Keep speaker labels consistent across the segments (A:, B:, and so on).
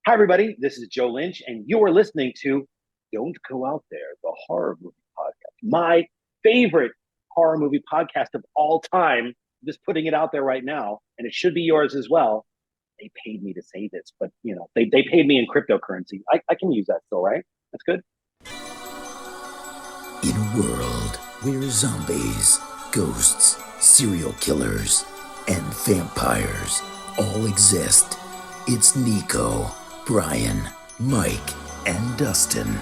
A: Hi, everybody. This is Joe Lynch, and you are listening to Don't Go Out There, the horror movie podcast. My favorite horror movie podcast of all time. I'm just putting it out there right now, and it should be yours as well. They paid me to say this, but they paid me in cryptocurrency. I can use that still, right? That's good.
B: In a world where zombies, ghosts, serial killers, and vampires all exist, it's Nico, Brian, Mike, and Dustin,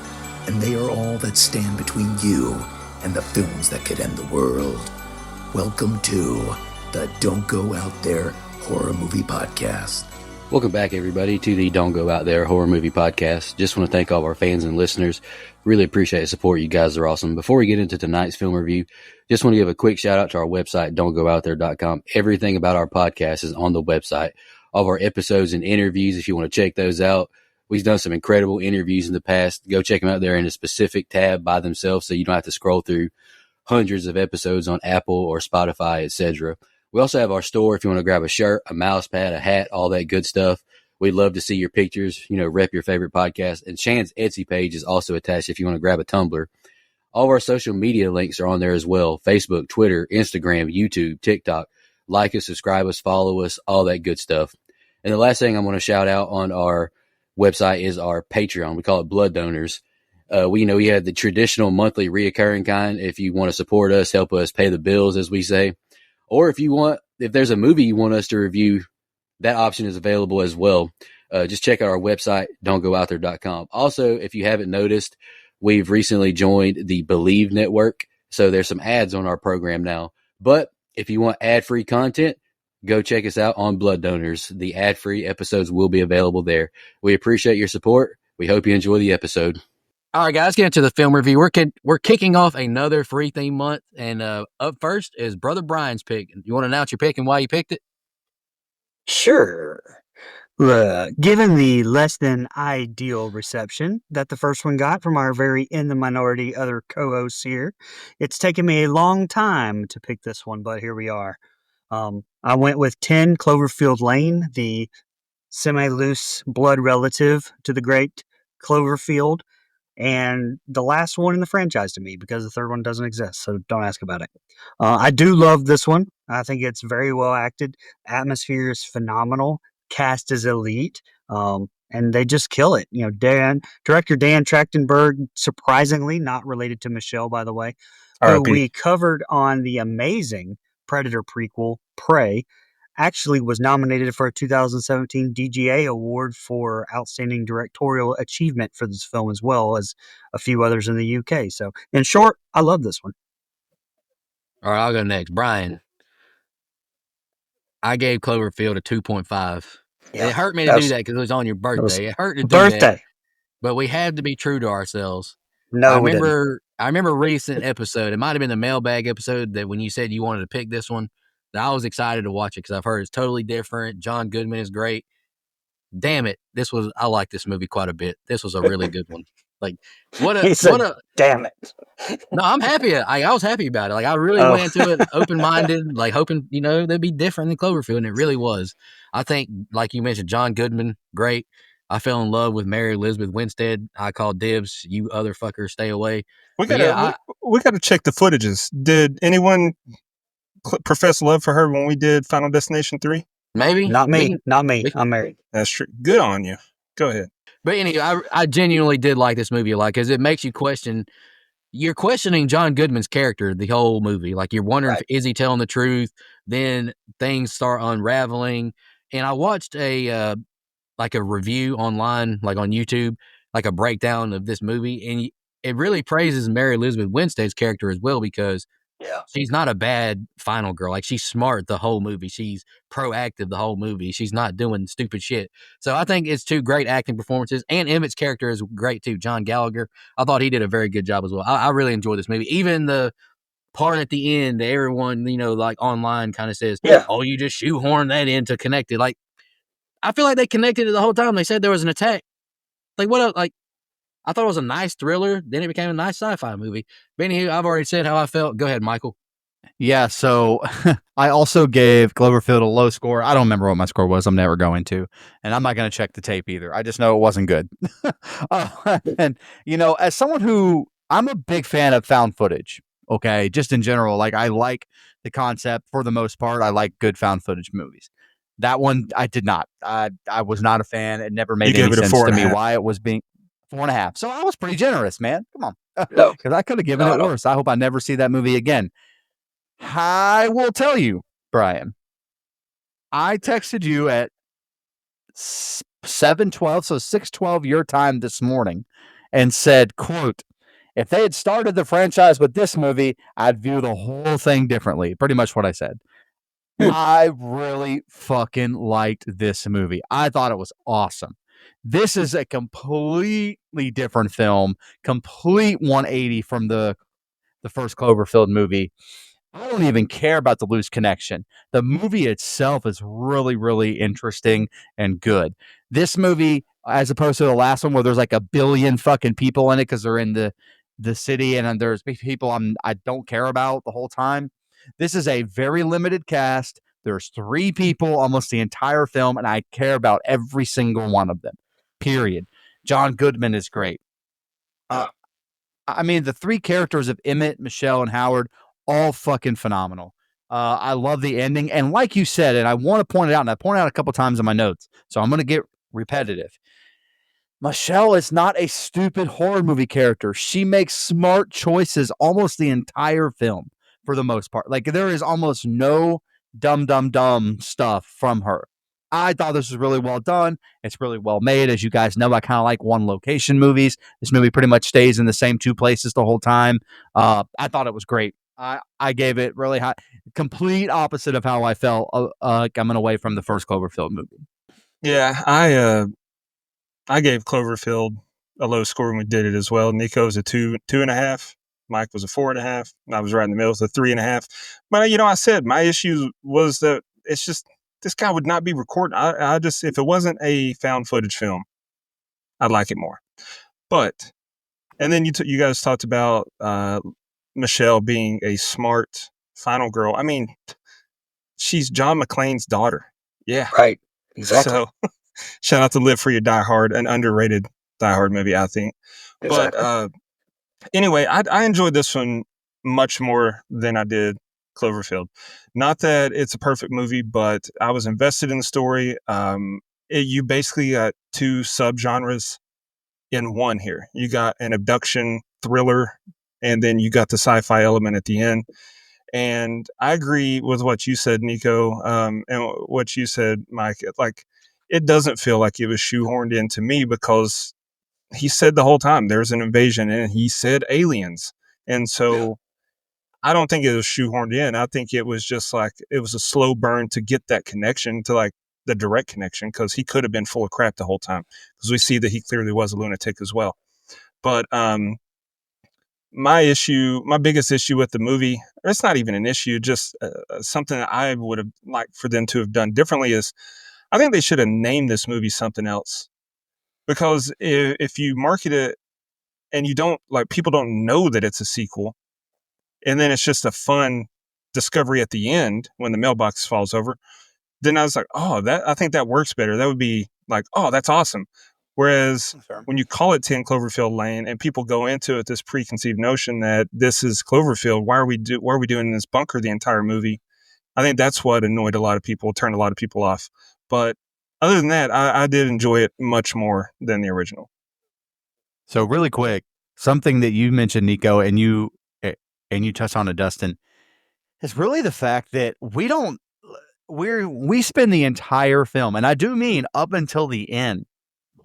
B: and they are all that stand between you and the films that could end the world. Welcome to the Don't Go Out There Horror Movie Podcast.
C: Welcome back, everybody, to the Don't Go Out There Horror Movie Podcast. Just want to thank all of our fans and listeners. Really appreciate the support. You guys are awesome. Before we get into tonight's film review, just want to give a quick shout out to our website, don'tgoouthere.com. Everything about our podcast is on the website. All of our episodes and interviews, if you want to check those out. We've done some incredible interviews in the past. Go check them out there in a specific tab by themselves so you don't have to scroll through hundreds of episodes on Apple or Spotify, etc. We also have our store if you want to grab a shirt, a mouse pad, a hat, all that good stuff. We'd love to see your pictures, rep your favorite podcast. And Shan's Etsy page is also attached if you want to grab a tumbler. All of our social media links are on there as well. Facebook, Twitter, Instagram, YouTube, TikTok. Like us, subscribe us, follow us, all that good stuff. And the last thing I'm going to shout out on our website is our Patreon. We call it Blood Donors. We have the traditional monthly reoccurring kind. If you want to support us, help us pay the bills, as we say. Or if there's a movie you want us to review, that option is available as well. Just check out our website, don'tgoouthere.com. Also, if you haven't noticed, we've recently joined the Believe Network. So there's some ads on our program now. But if you want ad-free content, go check us out on Blood Donors. The ad-free episodes will be available there. We appreciate your support. We hope you enjoy the episode. All right, guys, get into the film review. We're kicking off another free theme month, and up first is Brother Brian's pick. You want to announce your pick and why you picked it?
D: Sure. Given the less than ideal reception that the first one got from our very in the minority other co-hosts here, it's taken me a long time to pick this one, but here we are. I went with 10 Cloverfield Lane, the semi-loose blood relative to the great Cloverfield, and the last one in the franchise to me because the third one doesn't exist, so don't ask about it. I do love this one. I think it's very well acted. Atmosphere is phenomenal. Cast is elite. And they just kill it. Director Dan Trachtenberg, surprisingly not related to Michelle, by the way, who we covered on the amazing Predator prequel, Prey, actually was nominated for a 2017 DGA Award for Outstanding Directorial Achievement for this film, as well as a few others in the UK. So, in short, I love this one.
C: All right, I'll go next. Brian, I gave Cloverfield a 2.5. Yeah, it hurt me to do that because it was on your birthday. It hurt to do that, but we had to be true to ourselves. I remember a recent episode. It might have been the mailbag episode that when you said you wanted to pick this one, that I was excited to watch it because I've heard it's totally different. John Goodman is great. Damn it. I like this movie quite a bit. This was a really good one. Like,
D: damn it.
C: No, I'm happy. I was happy about it. Like, I really went into it open-minded, like hoping, they'd be different than Cloverfield, and it really was. I think, like you mentioned, John Goodman, great. I fell in love with Mary Elizabeth Winstead. I called dibs. You other fuckers, stay away.
E: We gotta check the footages. Did anyone profess love for her when we did Final Destination 3?
C: Maybe.
D: Not me. I'm married.
E: That's true. Good on you. Go ahead.
C: But anyway, I genuinely did like this movie a lot because it makes you question. You're questioning John Goodman's character the whole movie. Like, you're wondering, is he telling the truth? Then things start unraveling. And I watched a review online, like on YouTube, like a breakdown of this movie. And it really praises Mary Elizabeth Winstead's character as well because she's not a bad final girl. Like, she's smart the whole movie. She's proactive the whole movie. She's not doing stupid shit. So I think it's two great acting performances. And Emmett's character is great too. John Gallagher. I thought he did a very good job as well. I really enjoyed this movie. Even the part at the end, everyone, like online kind of says, oh, you just shoehorn that in to connect it. Like, I feel like they connected it the whole time. They said there was an attack. Like, what else? Like, I thought it was a nice thriller. Then it became a nice sci-fi movie. But anywho, I've already said how I felt. Go ahead, Michael.
F: Yeah, so I also gave Cloverfield a low score. I don't remember what my score was. I'm never going to. And I'm not going to check the tape either. I just know it wasn't good. And, as someone who I'm a big fan of found footage, okay, just in general, like I like the concept for the most part. I like good found footage movies. That one, I did not. I was not a fan. It never
E: You
F: made
E: gave
F: any
E: it a
F: sense
E: four
F: to
E: and a
F: me
E: half.
F: why it was being 4.5. So I was pretty generous, man. Come on.
A: No,
F: Because I could have given
A: no,
F: it
A: I don't.
F: worse. I hope I never see that movie again. I will tell you, Brian, I texted you at 7:12, so 6:12 your time this morning, and said, quote, if they had started the franchise with this movie, I'd view the whole thing differently. Pretty much what I said. I really fucking liked this movie. I thought it was awesome. This is a completely different film, complete 180 from the first Cloverfield movie. I don't even care about the loose connection. The movie itself is really, really interesting and good. This movie, as opposed to the last one where there's like a billion fucking people in it because they're in the city and then there's people I don't care about the whole time. This is a very limited cast. There's 3 people almost the entire film, and I care about every single one of them. Period. John Goodman is great. I mean, the 3 characters of Emmett, Michelle, and Howard, all fucking phenomenal. I love the ending. And like you said, and I want to point it out, and I point it out a couple times in my notes, so I'm going to get repetitive. Michelle is not a stupid horror movie character. She makes smart choices almost the entire film for the most part. Like there is almost no dumb stuff from her. I thought this was really well done. It's really well made. As you guys know, I kind of like one location movies. This movie pretty much stays in the same 2 places the whole time. I thought it was great. I gave it really high, complete opposite of how I felt coming away from the first Cloverfield movie.
E: Yeah, I gave Cloverfield a low score when we did it as well. Nico was a 2.5. Mike was a 4.5. I was right in the middle, so 3.5. But I said my issue was that it's just this guy would not be recording. I just if it wasn't a found footage film, I'd like it more. But and then you guys talked about Michelle being a smart final girl. I mean, she's John McClane's daughter. Yeah.
A: Right. Exactly.
E: So shout out to Live Free or Die Hard, an underrated Die Hard movie, I think.
A: Exactly.
E: But anyway, I enjoyed this one much more than I did Cloverfield. Not that it's a perfect movie, but I was invested in the story. You basically got 2 subgenres in one here. You got an abduction thriller, and then you got the sci-fi element at the end. And I agree with what you said, Nico, and what you said, Mike. Like, it doesn't feel like it was shoehorned into me because he said the whole time there's an invasion, and he said aliens, and so I don't think it was shoehorned in. I think it was just like it was a slow burn to get that connection to like the direct connection because he could have been full of crap the whole time because we see that he clearly was a lunatic as well. But my biggest issue with the movie, or it's not even an issue, just something that I would have liked for them to have done differently is I think they should have named this movie something else. Because if you market it and you don't like people don't know that it's a sequel, and then it's just a fun discovery at the end when the mailbox falls over, then I was like, oh, that I think that works better. That would be like, oh, that's awesome. Whereas when you call it 10 Cloverfield Lane and people go into it this preconceived notion that this is Cloverfield, why are we doing this bunker the entire movie? I think that's what annoyed a lot of people, turned a lot of people off. But other than that, I did enjoy it much more than the original.
F: So really quick, something that you mentioned, Nico, and you touched on it, Dustin, is really the fact that we spend the entire film, and I do mean up until the end,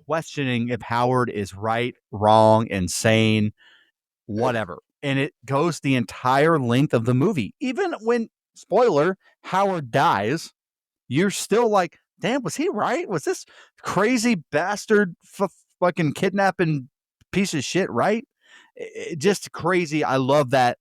F: questioning if Howard is right, wrong, insane, whatever. And it goes the entire length of the movie. Even when, spoiler, Howard dies, you're still like, damn, was he right? Was this crazy bastard fucking kidnapping piece of shit right? Just crazy. I love that.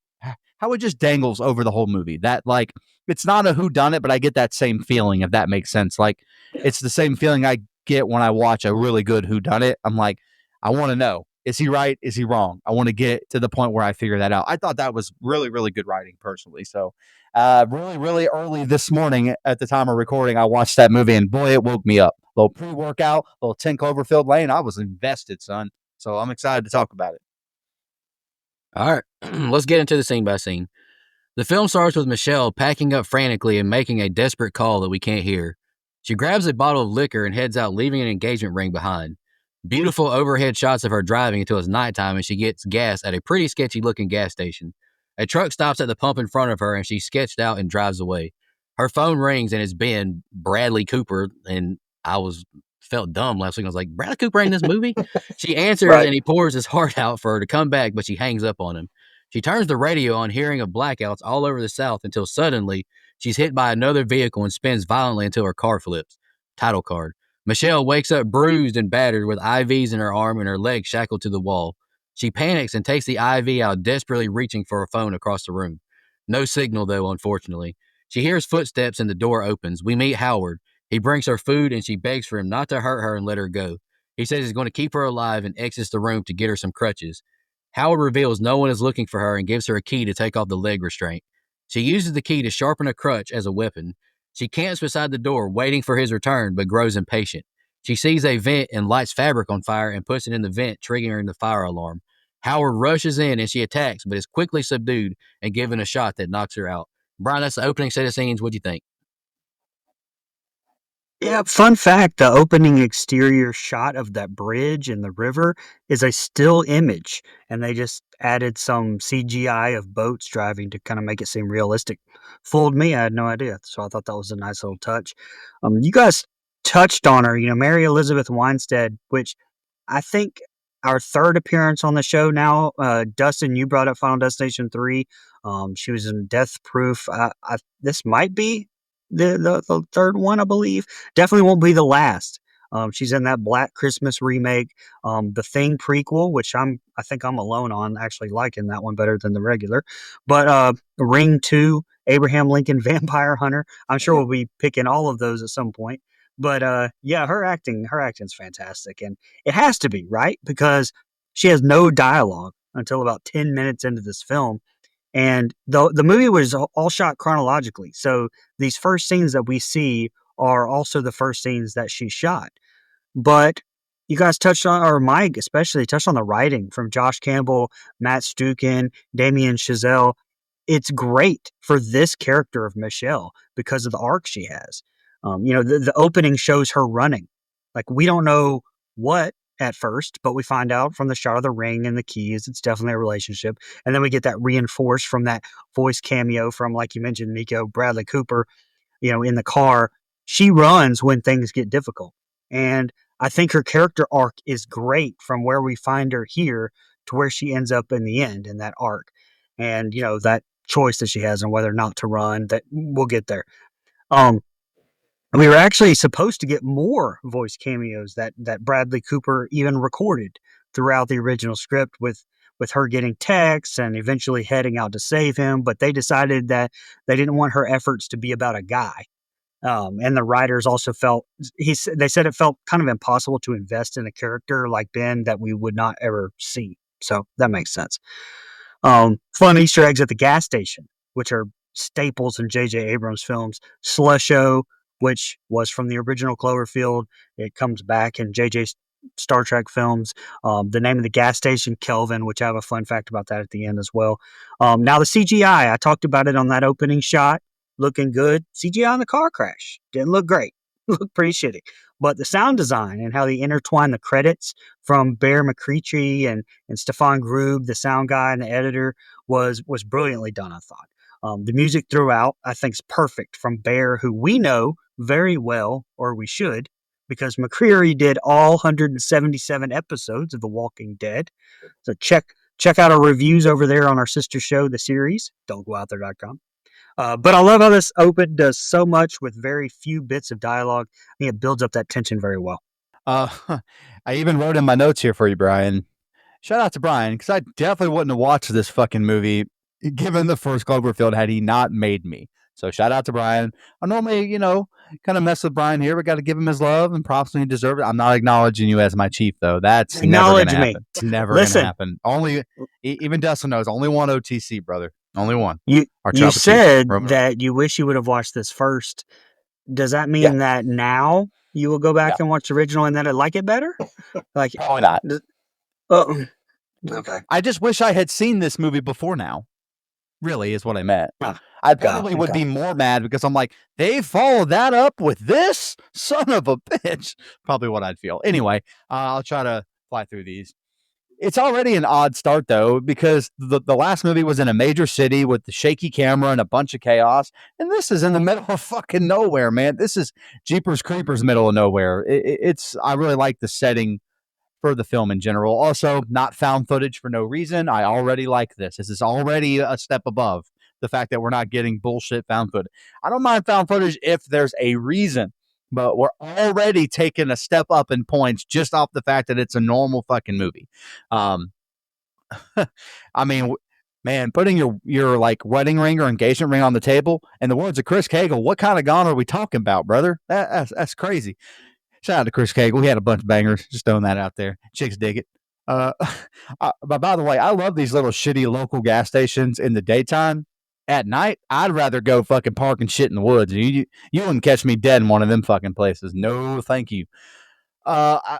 F: How it just dangles over the whole movie. That like it's not a who done it, but I get that same feeling if that makes sense. Like it's the same feeling I get when I watch a really good who done it. I'm like, I want to know Is he right? Is he wrong? I want to get to the point where I figure that out. I thought that was really, really good writing personally. So, really, really early this morning at the time of recording, I watched that movie and boy, it woke me up. Little pre-workout, little 10 Cloverfield Lane. I was invested, son. So I'm excited to talk about it.
C: All right, let's get into the scene by scene. The film starts with Michelle packing up frantically and making a desperate call that we can't hear. She grabs a bottle of liquor and heads out, leaving an engagement ring behind. Beautiful overhead shots of her driving until it's nighttime and she gets gas at a pretty sketchy looking gas station. A truck stops at the pump in front of her and she's sketched out and drives away. Her phone rings and it's Ben, Bradley Cooper, and felt dumb last week. I was like, Bradley Cooper in this movie? She answers
A: Right.
C: and he pours his heart out for her to come back, but she hangs up on him. She turns the radio on, hearing of blackouts all over the South until suddenly she's hit by another vehicle and spins violently until her car flips. Title card. Michelle wakes up bruised and battered with IVs in her arm and her legs shackled to the wall. She panics and takes the IV out, desperately reaching for a phone across the room. No signal, though, unfortunately. She hears footsteps and the door opens. We meet Howard. He brings her food and she begs for him not to hurt her and let her go. He says he's going to keep her alive and exits the room to get her some crutches. Howard reveals no one is looking for her and gives her a key to take off the leg restraint. She uses the key to sharpen a crutch as a weapon. She camps beside the door, waiting for his return, but grows impatient. She sees a vent and lights fabric on fire and puts it in the vent, triggering the fire alarm. Howard rushes in and she attacks, but is quickly subdued and given a shot that knocks her out. Brian, that's the opening set of scenes. What do you think?
D: Yeah, fun fact, the opening exterior shot of that bridge in the river is a still image, and they just added some CGI of boats driving to kind of make it seem realistic. Fooled me, I had no idea. So I thought that was a nice little touch. You guys touched on her, Mary Elizabeth Winstead, which I think our third appearance on the show now. Dustin, you brought up Final Destination 3. She was in Death Proof. This might be the third one, I believe. Definitely won't be the last. She's in that Black Christmas remake, the Thing prequel, which I think I'm alone on actually liking that one better than the regular. But Ring 2, Abraham Lincoln Vampire Hunter. I'm sure we'll be picking all of those at some point. But yeah, her acting's fantastic, and it has to be, right? Because she has no dialogue until about 10 minutes into this film. And the movie was all shot chronologically. So these first scenes that we see are also the first scenes that she shot. But you guys touched on, or Mike especially, touched on the writing from Josh Campbell, Matt Stukin, Damien Chazelle. It's great for this character of Michelle because of the arc she has. The opening shows her running. Like, we don't know what at first, but we find out from the shot of the ring and the keys, it's definitely a relationship. And then we get that reinforced from that voice cameo from, like you mentioned, Nico, Bradley Cooper, in the car. She runs when things get difficult. And I think her character arc is great from where we find her here to where she ends up in the end in that arc. And, that choice that she has on whether or not to run, that we'll get there. We were actually supposed to get more voice cameos that Bradley Cooper even recorded throughout the original script with her getting texts and eventually heading out to save him, but they decided that they didn't want her efforts to be about a guy. And the writers also felt they said it felt kind of impossible to invest in a character like Ben that we would not ever see. So that makes sense. Fun Easter eggs at the gas station, which are staples in J.J. Abrams films. Slusho, which was from the original Cloverfield. It comes back in J.J.'s Star Trek films. The name of the gas station, Kelvin, which I have a fun fact about that at the end as well. Now the CGI, I talked about it on that opening shot. Looking good. CGI on the car crash. Didn't look great. Looked pretty shitty. But the sound design and how they intertwine the credits from Bear McCreary and Stefan Grube, the sound guy and the editor, was brilliantly done, I thought. The music throughout, I think, is perfect from Bear, who we know very well, or we should, because McCreary did all 177 episodes of The Walking Dead. So check out our reviews over there on our sister show, the series, don'tgoouthere.com. But I love how this open does so much with very few bits of dialogue. I think it builds up that tension very well.
F: I even wrote in my notes here for you, Brian. Shout out to Brian, because I definitely wouldn't have watched this fucking movie given the first Cloverfield had he not made me. So shout out to Brian. I normally, kind of mess with Brian here. We got to give him his love and props when he deserves it. I'm not acknowledging you as my chief, though. That's never going
D: Acknowledge
F: to
D: me.
F: happen. It's never going to
D: Listen.
F: happen. Only, even Dustin knows, only one OTC, brother. Only one.
D: You
F: Our
D: you
F: Chopper Chief,
D: said
F: Roman.
D: that you wish you would have watched this first. Does that mean
F: Yeah.
D: that now you will go back
F: No.
D: and watch the original and then like it better? Like,
F: Probably not.
D: Okay.
F: I just wish I had seen this movie before now. Really, is what I meant.
D: Ah,
F: I probably would be more mad because I'm like, they followed that up with this? Son of a bitch. Probably what I'd feel. Anyway, I'll try to fly through these. It's already an odd start, though, because the last movie was in a major city with the shaky camera and a bunch of chaos. And this is in the middle of fucking nowhere, man. This is Jeepers Creepers middle of nowhere. I really like the setting for the film in general. Also, not found footage for no reason. I already like this. This is already a step above the fact that we're not getting bullshit found footage. I don't mind found footage if there's a reason, but we're already taking a step up in points just off the fact that it's a normal fucking movie. I mean, man, putting your like wedding ring or engagement ring on the table, in the words of Chris Cagle, what kind of gone are we talking about, brother? That's crazy. Shout out to Chris Cagle. We had a bunch of bangers. Just throwing that out there. Chicks dig it. But by the way, I love these little shitty local gas stations in the daytime. At night, I'd rather go fucking park and shit in the woods. You wouldn't catch me dead in one of them fucking places. No, thank you. I,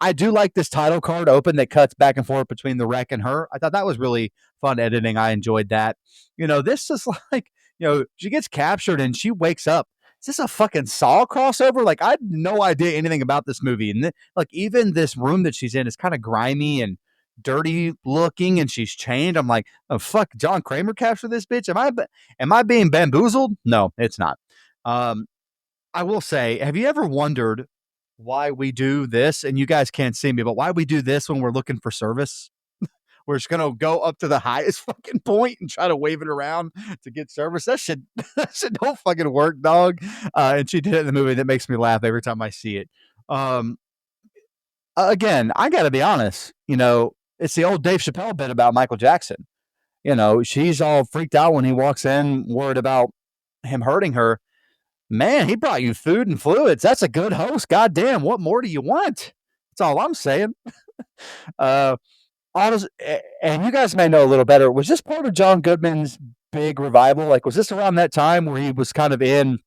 F: I do like this title card open that cuts back and forth between the wreck and her. I thought that was really fun editing. I enjoyed that. This is like, she gets captured and she wakes up. Is this a fucking Saw crossover? Like, I had no idea anything about this movie. And even this room that she's in is kind of grimy and dirty looking, and she's chained. I'm like, oh fuck, John Kramer captured this bitch? Am I being bamboozled? No, it's not. I will say, have you ever wondered why we do this? And you guys can't see me, but why we do this when we're looking for service? We're just gonna go up to the highest fucking point and try to wave it around to get service. That shit don't fucking work, dog. And she did it in the movie. That makes me laugh every time I see it. Again, I got to be honest. It's the old Dave Chappelle bit about Michael Jackson. She's all freaked out when he walks in, worried about him hurting her. Man, he brought you food and fluids. That's a good host. Goddamn, what more do you want? That's all I'm saying. Honestly, and you guys may know a little better. Was this part of John Goodman's big revival? Like, was this around that time where he was kind of in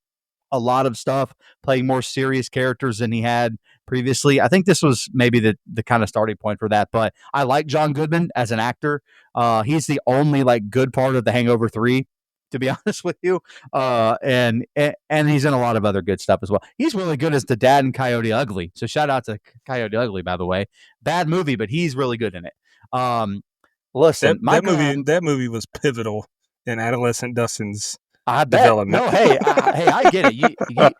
F: a lot of stuff, playing more serious characters than he had previously? I think this was maybe the kind of starting point for that. But I like John Goodman as an actor. He's the only like good part of The Hangover 3, to be honest with you. And he's in a lot of other good stuff as well. He's really good as the dad in Coyote Ugly. So shout out to Coyote Ugly, by the way. Bad movie, but he's really good in it. Listen,
E: that movie was pivotal in adolescent Dustin's development.
F: No, hey, I get it.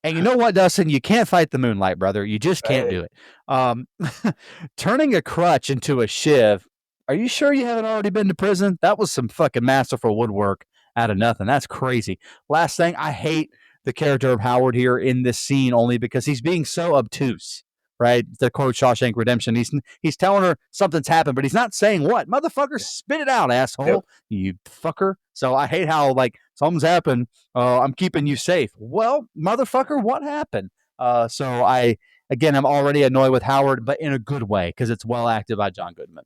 F: And you know what, Dustin? You can't fight the moonlight, brother. You just can't do it. Turning a crutch into a shiv. Are you sure you haven't already been to prison? That was some fucking masterful woodwork out of nothing. That's crazy. Last thing, I hate the character of Howard here in this scene only because he's being so obtuse. Right, the quote Shawshank Redemption. He's telling her something's happened, but he's not saying what. Motherfucker, spit it out, asshole. Yep. You fucker. So I hate how like something's happened. I'm keeping you safe. Well, motherfucker, what happened? So I'm already annoyed with Howard, but in a good way because it's well acted by John Goodman.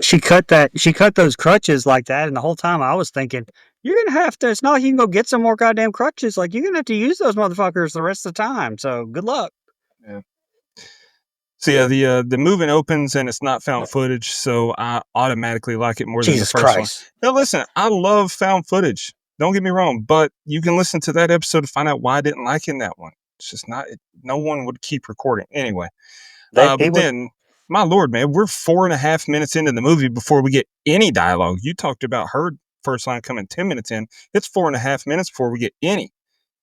D: She cut those crutches like that, and the whole time I was thinking, you're gonna have to. It's not like you can go get some more goddamn crutches. Like you're gonna have to use those motherfuckers the rest of the time. So good luck.
E: Yeah. So yeah, the movie opens and it's not found footage, so I automatically like it more than the first
D: Christ.
E: one. Now listen, I love found footage. Don't get me wrong, but you can listen to that episode to find out why I didn't like it in that one. It's just not. No one would keep recording anyway. Then, my lord, man, we're 4.5 minutes into the movie before we get any dialogue. You talked about her first line coming 10 minutes in. It's 4.5 minutes before we get any.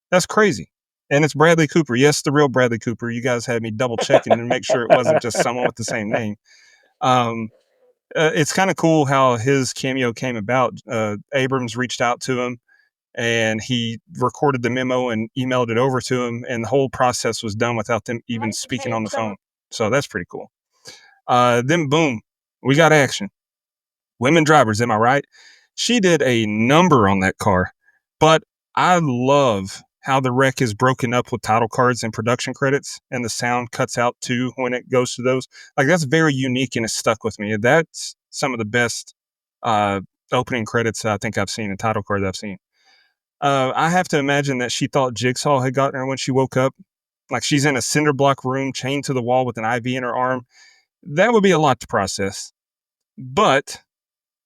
E: That's crazy. And it's Bradley Cooper. Yes, the real Bradley Cooper. You guys had me double checking and make sure it wasn't just someone with the same name. It's kind of cool how his cameo came about. Abrams reached out to him and he recorded the memo and emailed it over to him. And the whole process was done without them even speaking on the phone. So that's pretty cool. Then boom, we got action. Women drivers, am I right? She did a number on that car. But I love how the wreck is broken up with title cards and production credits, and the sound cuts out too when it goes to those. Like, that's very unique and it stuck with me. That's some of the best uh, opening credits I think I've seen, and title cards I've seen. I have to imagine that she thought Jigsaw had gotten her when she woke up. Like, she's in a cinder block room chained to the wall with an IV in her arm. That would be a lot to process. But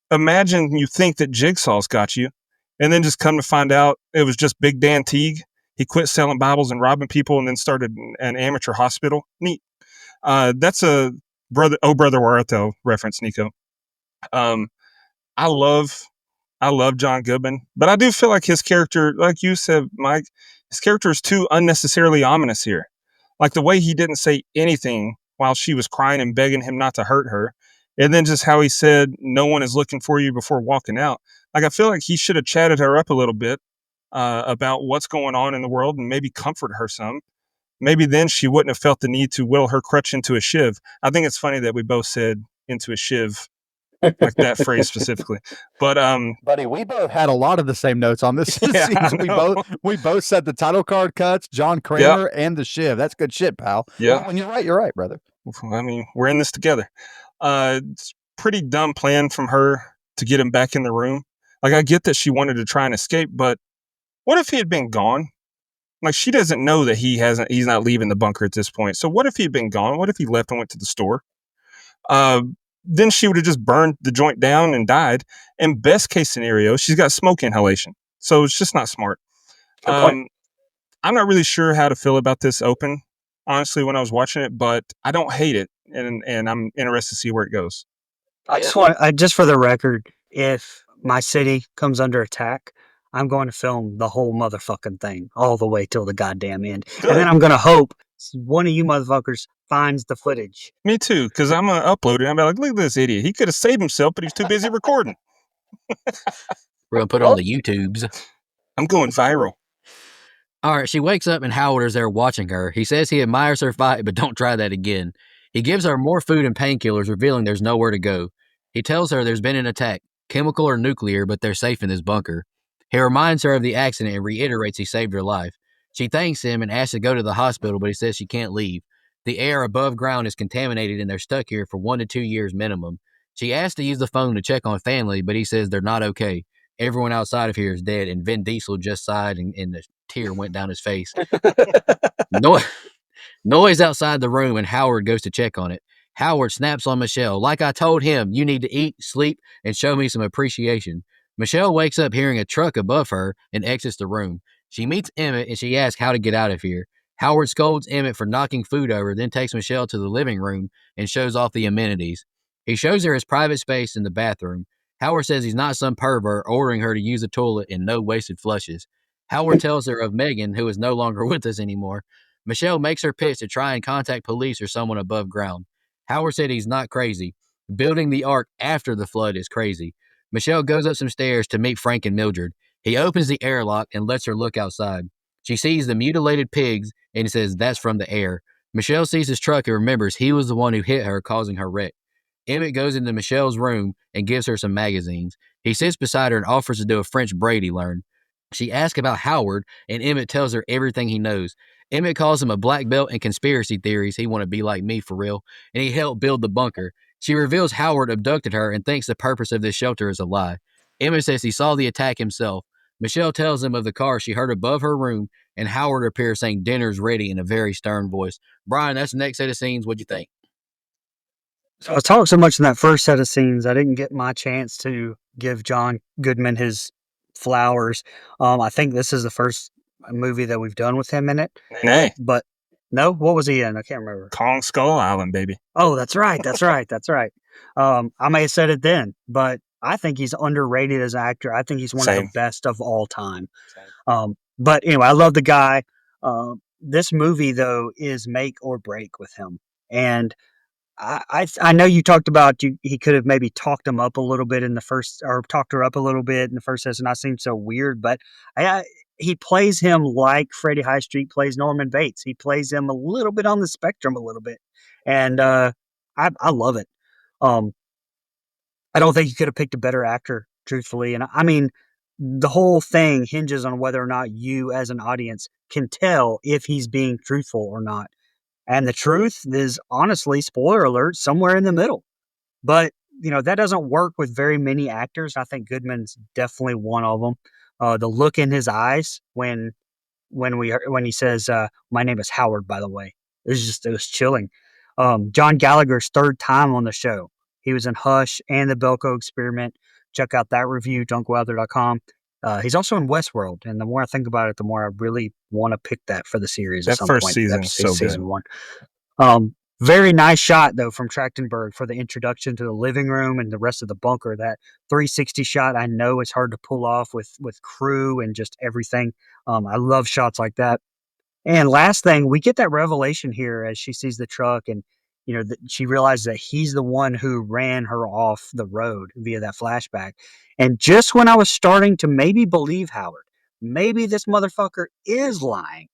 E: imagine you think that Jigsaw's got you, and then just come to find out it was just Big Dan Teague. He quit selling Bibles and robbing people and then started an amateur hospital. Neat. That's a Brother Where Art Thou reference, Nico. Um, I love I love John Goodman, but I do feel like his character, like you said, Mike, his character is too unnecessarily ominous here. Like the way he didn't say anything while she was crying and begging him not to hurt her. And then just how he said, no one is looking for you before walking out. Like, I feel like he should have chatted her up a little bit about what's going on in the world and maybe comfort her some. Maybe then she wouldn't have felt the need to whittle her crutch into a shiv. I think it's funny that we both said into a shiv, like that phrase specifically. But
F: Buddy, we both had a lot of the same notes on this
E: Yeah, I
F: season.
E: know.
F: We both said the title card cuts, John Kramer, and the shiv. That's good shit, pal.
E: Yeah.
F: Well, when you're right, brother.
E: I mean, we're in this together. It's pretty dumb plan from her to get him back in the room. Like, I get that she wanted to try and escape, but what if he had been gone? Like, she doesn't know that he's not leaving the bunker at this point. So what if he had been gone? What if he left and went to the store? Then she would have just burned the joint down and died. And best case scenario, she's got smoke inhalation. So it's just not smart.
A: Good point.
E: I'm not really sure how to feel about this open, honestly, when I was watching it, but I don't hate it. And I'm interested to see where it goes.
D: Just for the record, if my city comes under attack, I'm going to film the whole motherfucking thing all the way till the goddamn end.
E: Good.
D: And then I'm going to hope one of you motherfuckers finds the footage.
E: Me too, because I'm going to upload it. I'm like, look at this idiot. He could have saved himself, but he's too busy recording.
C: We're going to put it on the YouTubes.
E: I'm going viral.
C: All right, she wakes up and Howard is there watching her. He says he admires her fight, but don't try that again. He gives her more food and painkillers, revealing there's nowhere to go. He tells her there's been an attack, chemical or nuclear, but they're safe in this bunker. He reminds her of the accident and reiterates he saved her life. She thanks him and asks to go to the hospital, but he says she can't leave. The air above ground is contaminated and they're stuck here for 1 to 2 years minimum. She asks to use the phone to check on family, but he says they're not okay. Everyone outside of here is dead, and Vin Diesel just sighed and a tear went down his face. Noise outside the room, and Howard goes to check on it. Howard snaps on Michelle. Like I told him, you need to eat, sleep, and show me some appreciation. Michelle wakes up hearing a truck above her and exits the room. She meets Emmett, and she asks how to get out of here. Howard scolds Emmett for knocking food over, then takes Michelle to the living room and shows off the amenities. He shows her his private space in the bathroom. Howard says he's not some pervert ordering her to use the toilet and no wasted flushes. Howard tells her of Megan, who is no longer with us anymore. Michelle makes her pitch to try and contact police or someone above ground. Howard said he's not crazy. Building the ark after the flood is crazy. Michelle goes up some stairs to meet Frank and Mildred. He opens the airlock and lets her look outside. She sees the mutilated pigs and says that's from the air. Michelle sees his truck and remembers he was the one who hit her, causing her wreck. Emmett goes into Michelle's room and gives her some magazines. He sits beside her and offers to do a French braid he learned. She asks about Howard, and Emmett tells her everything he knows. Emmett calls him a black belt in conspiracy theories. He want to be like me for real, and he helped build the bunker. She reveals Howard abducted her and thinks the purpose of this shelter is a lie. Emmett says he saw the attack himself. Michelle tells him of the car she heard above her room, and Howard appears saying dinner's ready in a very stern voice. Brian, that's the next set of scenes. What'd you think?
D: So I talked so much in that first set of scenes, I didn't get my chance to give John Goodman his flowers. I think this is the first movie that we've done with him in it.
E: Nay,
D: But no, what was he in? I can't remember.
E: Kong Skull Island, baby.
D: Oh, that's right. That's right. That's right. I may have said it then, but I think he's underrated as an actor. I think he's one of
E: Same.
D: the best of all time. But anyway, I love the guy. This movie, though, is make or break with him. And I know you talked about he could have maybe talked him up a little bit in the first, or talked her up a little bit in the first season. I seemed so weird, but he plays him like Freddie High Street plays Norman Bates. He plays him a little bit on the spectrum, a little bit, and I love it. I don't think you could have picked a better actor truthfully. And I mean, the whole thing hinges on whether or not you, as an audience, can tell if he's being truthful or not. And the truth is, honestly, spoiler alert, somewhere in the middle. But, that doesn't work with very many actors. I think Goodman's definitely one of them. The look in his eyes when he says, "My name is Howard," by the way, it was chilling. John Gallagher's third time on the show. He was in Hush and the Belko Experiment. Check out that review, don'tgooutthere.com. He's also in Westworld, and the more I think about it, the more I really want to pick that for the series at
E: That
D: some
E: first
D: point.
E: season
D: That's
E: is so good.
D: season one. Very nice shot though from Trachtenberg for the introduction to the living room and the rest of the bunker. That 360 shot, I know it's hard to pull off with crew and just everything. I love shots like that. And last thing, we get that revelation here as she sees the truck and she realizes that he's the one who ran her off the road via that flashback. And just when I was starting to maybe believe Howard, maybe this motherfucker is lying.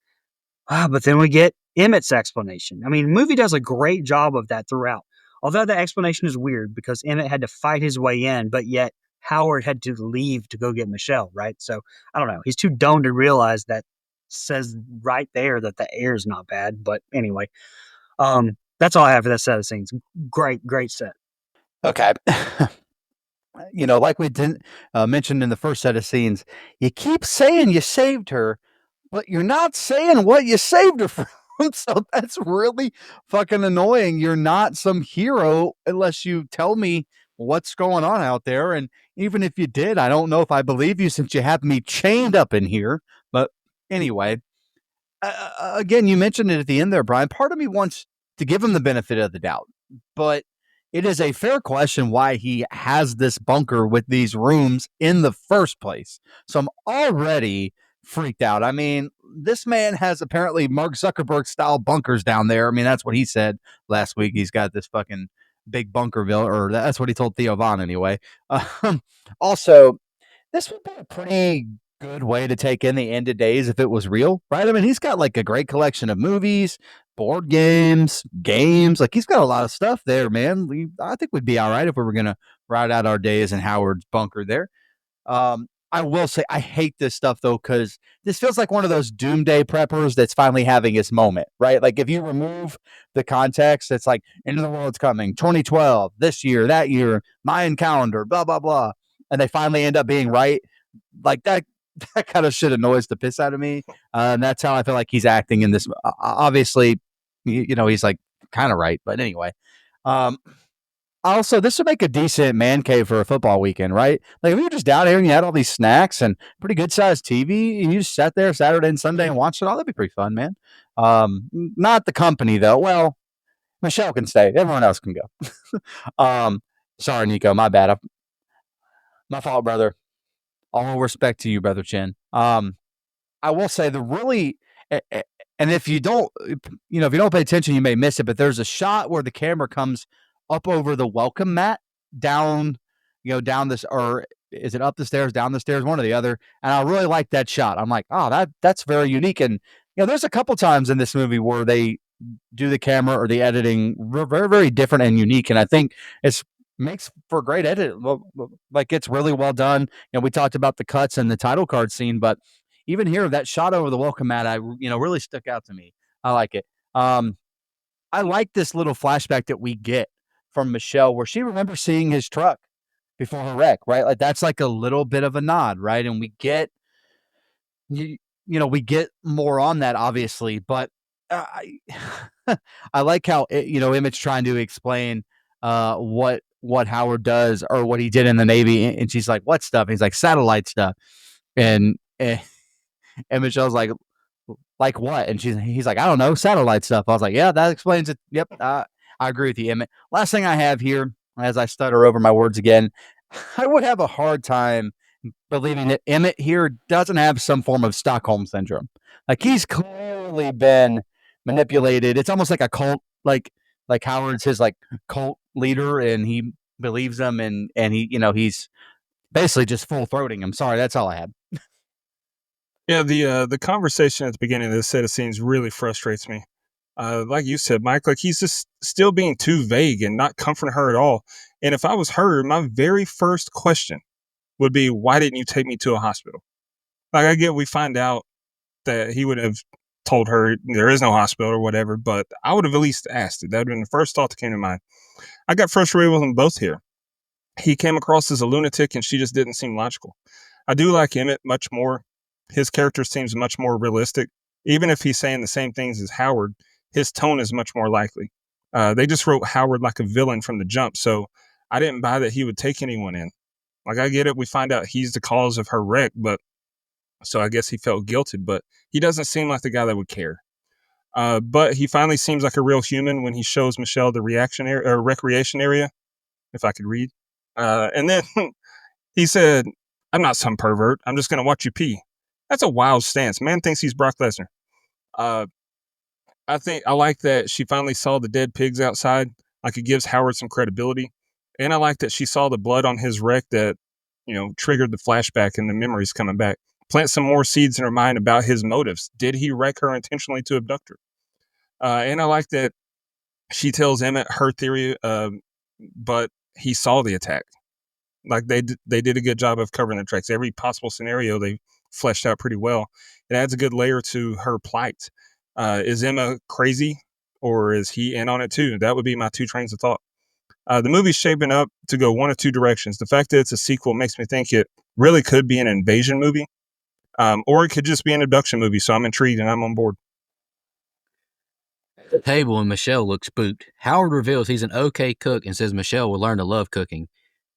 D: But then we get Emmett's explanation. I mean, the movie does a great job of that throughout. Although the explanation is weird because Emmett had to fight his way in, but yet Howard had to leave to go get Michelle, right? So I don't know. He's too dumb to realize that says right there that the air is not bad. But anyway, that's all I have for that set of scenes. Great set.
F: Okay. Like we didn't mention in the first set of scenes, you keep saying you saved her, but you're not saying what you saved her from. So that's really fucking annoying. You're not some hero unless you tell me what's going on out there. And even if you did, I don't know if I believe you since you have me chained up in here. But anyway, again, you mentioned it at the end there, Brian. Part of me wants to give him the benefit of the doubt, but it is a fair question why he has this bunker with these rooms in the first place. So I'm already freaked out. I mean, this man has apparently Mark Zuckerberg style bunkers down there. I mean, that's what he said last week. He's got this fucking big bunkerville, or that's what he told Theo Vaughn anyway. Also, this would be a pretty good way to take in the end of days if it was real, right? I mean, he's got like a great collection of movies, board games, games. Like he's got a lot of stuff there, man. I think we'd be all right if we were gonna ride out our days in Howard's bunker there. I will say I hate this stuff though, because this feels like one of those doomsday preppers that's finally having its moment, right? Like if you remove the context, it's like end of the world's coming, 2012, this year, that year, Mayan calendar, blah blah blah, and they finally end up being right. Like that kind of shit annoys the piss out of me, and that's how I feel like he's acting in this. Obviously, he's like kind of right, but anyway. Also, this would make a decent man cave for a football weekend, right? Like if you were just down here and you had all these snacks and pretty good sized TV, and you just sat there Saturday and Sunday and watched it all, that'd be pretty fun, man. Not the company though. Well, Michelle can stay. Everyone else can go. Sorry, Nico. My bad. My fault, brother. All respect to you, brother Chin. I will say the really, and if you don't, if you don't pay attention, you may miss it. But there's a shot where the camera comes up over the welcome mat, down, down this, or is it up the stairs, down the stairs, one or the other. And I really like that shot. I'm like, oh, that's very unique. And there's a couple times in this movie where they do the camera or the editing very, very different and unique. And I think it's makes for a great edit. Like it's really well done. We talked about the cuts and the title card scene, but even here, that shot over the welcome mat, really stuck out to me. I like it. I like this little flashback that we get from Michelle where she remembers seeing his truck before her wreck, right? Like that's like a little bit of a nod, right? And we get, we get more on that obviously, but I like how, Emmett's trying to explain what Howard does or what he did in the Navy. And she's like, what stuff? And he's like, satellite stuff. And Michelle's like what? And he's like, I don't know, satellite stuff. I was like, yeah, that explains it. Yep. I agree with you, Emmett. Last thing I have here, as I stutter over my words again, I would have a hard time believing that Emmett here doesn't have some form of Stockholm syndrome. Like he's clearly been manipulated. It's almost like a cult, like Howard's his like cult leader and he believes them and he, he's basically just full throating him. Sorry, that's all I had.
E: Yeah, the conversation at the beginning of this set of scenes really frustrates me. Like you said, Mike, like he's just still being too vague and not comforting her at all. And if I was her, my very first question would be, why didn't you take me to a hospital? Like, I get we find out that he would have told her there is no hospital or whatever, but I would have at least asked it. That would have been the first thought that came to mind. I got frustrated with them both here. He came across as a lunatic and she just didn't seem logical. I do like Emmett much more. His character seems much more realistic. Even if he's saying the same things as Howard, his tone is much more likely. They just wrote Howard like a villain from the jump, so I didn't buy that he would take anyone in. Like, I get it. We find out he's the cause of her wreck, but so I guess he felt guilty, but he doesn't seem like the guy that would care. But he finally seems like a real human when he shows Michelle the reaction area, or recreation area, if I could read. And then he said, I'm not some pervert. I'm just going to watch you pee. That's a wild stance. Man thinks he's Brock Lesnar. Uh, I like that she finally saw the dead pigs outside. Like, it gives Howard some credibility. And I like that she saw the blood on his wreck that, triggered the flashback and the memories coming back. Plant some more seeds in her mind about his motives. Did he wreck her intentionally to abduct her? And I like that she tells Emmett her theory, but he saw the attack. Like, they did a good job of covering the tracks. Every possible scenario they fleshed out pretty well. It adds a good layer to her plight. Is Emma crazy, or is he in on it too? That would be my two trains of thought. The movie's shaping up to go one of two directions. The fact that it's a sequel makes me think it really could be an invasion movie, or it could just be an abduction movie. So I'm intrigued and I'm on board.
C: At the table, and Michelle looks spooked. Howard reveals he's an okay cook and says Michelle will learn to love cooking.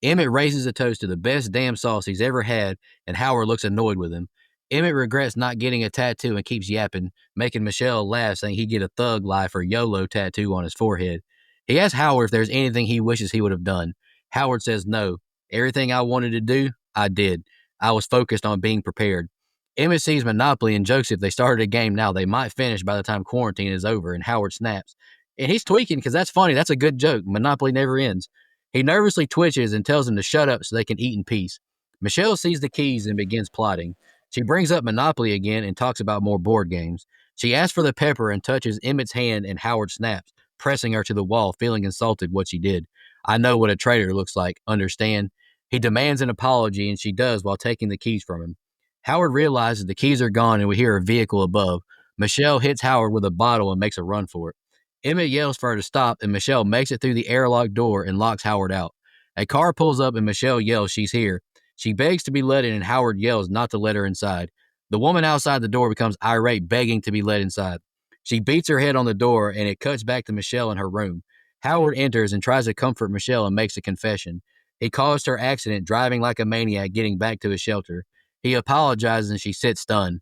C: Emmett raises a toast to the best damn sauce he's ever had, and Howard looks annoyed with him. Emmett regrets not getting a tattoo and keeps yapping, making Michelle laugh, saying he'd get a thug life or YOLO tattoo on his forehead. He asks Howard if there's anything he wishes he would have done. Howard says no. Everything I wanted to do, I did. I was focused on being prepared. Emmett sees Monopoly and jokes if they started a game now, they might finish by the time quarantine is over, and Howard snaps. And he's tweaking because that's funny. That's a good joke. Monopoly never ends. He nervously twitches and tells him to shut up so they can eat in peace. Michelle sees the keys and begins plotting. She brings up Monopoly again and talks about more board games. She asks for the pepper and touches Emmett's hand, and Howard snaps, pressing her to the wall, feeling insulted what she did. I know what a traitor looks like, understand? He demands an apology, and she does while taking the keys from him. Howard realizes the keys are gone, and we hear a vehicle above. Michelle hits Howard with a bottle and makes a run for it. Emmett yells for her to stop, and Michelle makes it through the airlock door and locks Howard out. A car pulls up, and Michelle yells she's here. She begs to be let in, and Howard yells not to let her inside. The woman outside the door becomes irate, begging to be let inside. She beats her head on the door, and it cuts back to Michelle in her room. Howard enters and tries to comfort Michelle and makes a confession. He caused her accident, driving like a maniac, getting back to his shelter. He apologizes, and she sits stunned.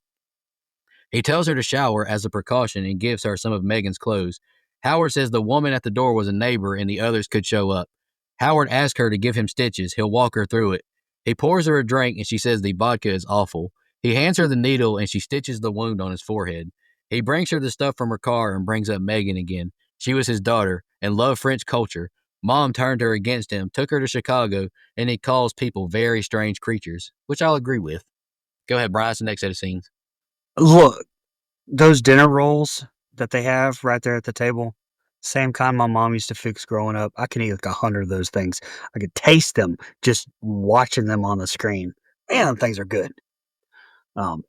C: He tells her to shower as a precaution and gives her some of Megan's clothes. Howard says the woman at the door was a neighbor and the others could show up. Howard asks her to give him stitches. He'll walk her through it. He pours her a drink and she says the vodka is awful. He hands her the needle and she stitches the wound on his forehead. He brings her the stuff from her car and brings up Megan again. She was his daughter and loved French culture. Mom turned her against him, took her to Chicago, and he calls people very strange creatures, which I'll agree with. Go ahead, Bryce, the next set of scenes.
D: Look, those dinner rolls that they have right there at the table, same kind my mom used to fix growing up. I can eat like 100 of those things. I could taste them just watching them on the screen. Man, things are good. Um,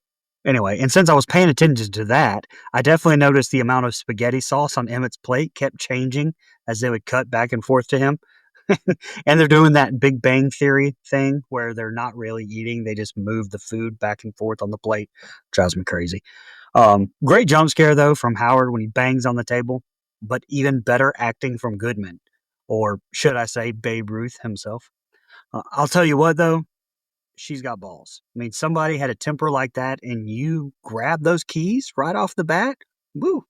D: anyway, and since I was paying attention to that, I definitely noticed the amount of spaghetti sauce on Emmett's plate kept changing as they would cut back and forth to him. And they're doing that Big Bang Theory thing where they're not really eating, they just move the food back and forth on the plate. Drives me crazy. Great jump scare, though, from Howard when he bangs on the table, but even better acting from Goodman, or should I say Babe Ruth himself. I'll tell you what, though, she's got balls. I mean, somebody had a temper like that, and you grab those keys right off the bat? Woo!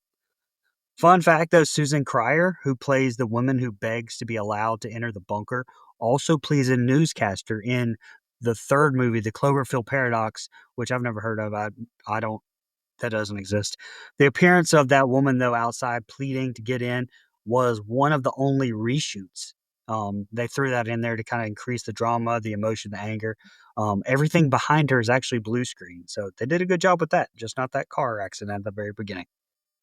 D: Fun fact, though, Susan Cryer, who plays the woman who begs to be allowed to enter the bunker, also plays a newscaster in the third movie, The Cloverfield Paradox, which I've never heard of. I don't that doesn't exist. The appearance of that woman, though, outside pleading to get in was one of the only reshoots. They threw that in there to kind of increase the drama, the emotion, the anger. Everything behind her is actually blue screen. So they did a good job with that, just not that car accident at the very beginning.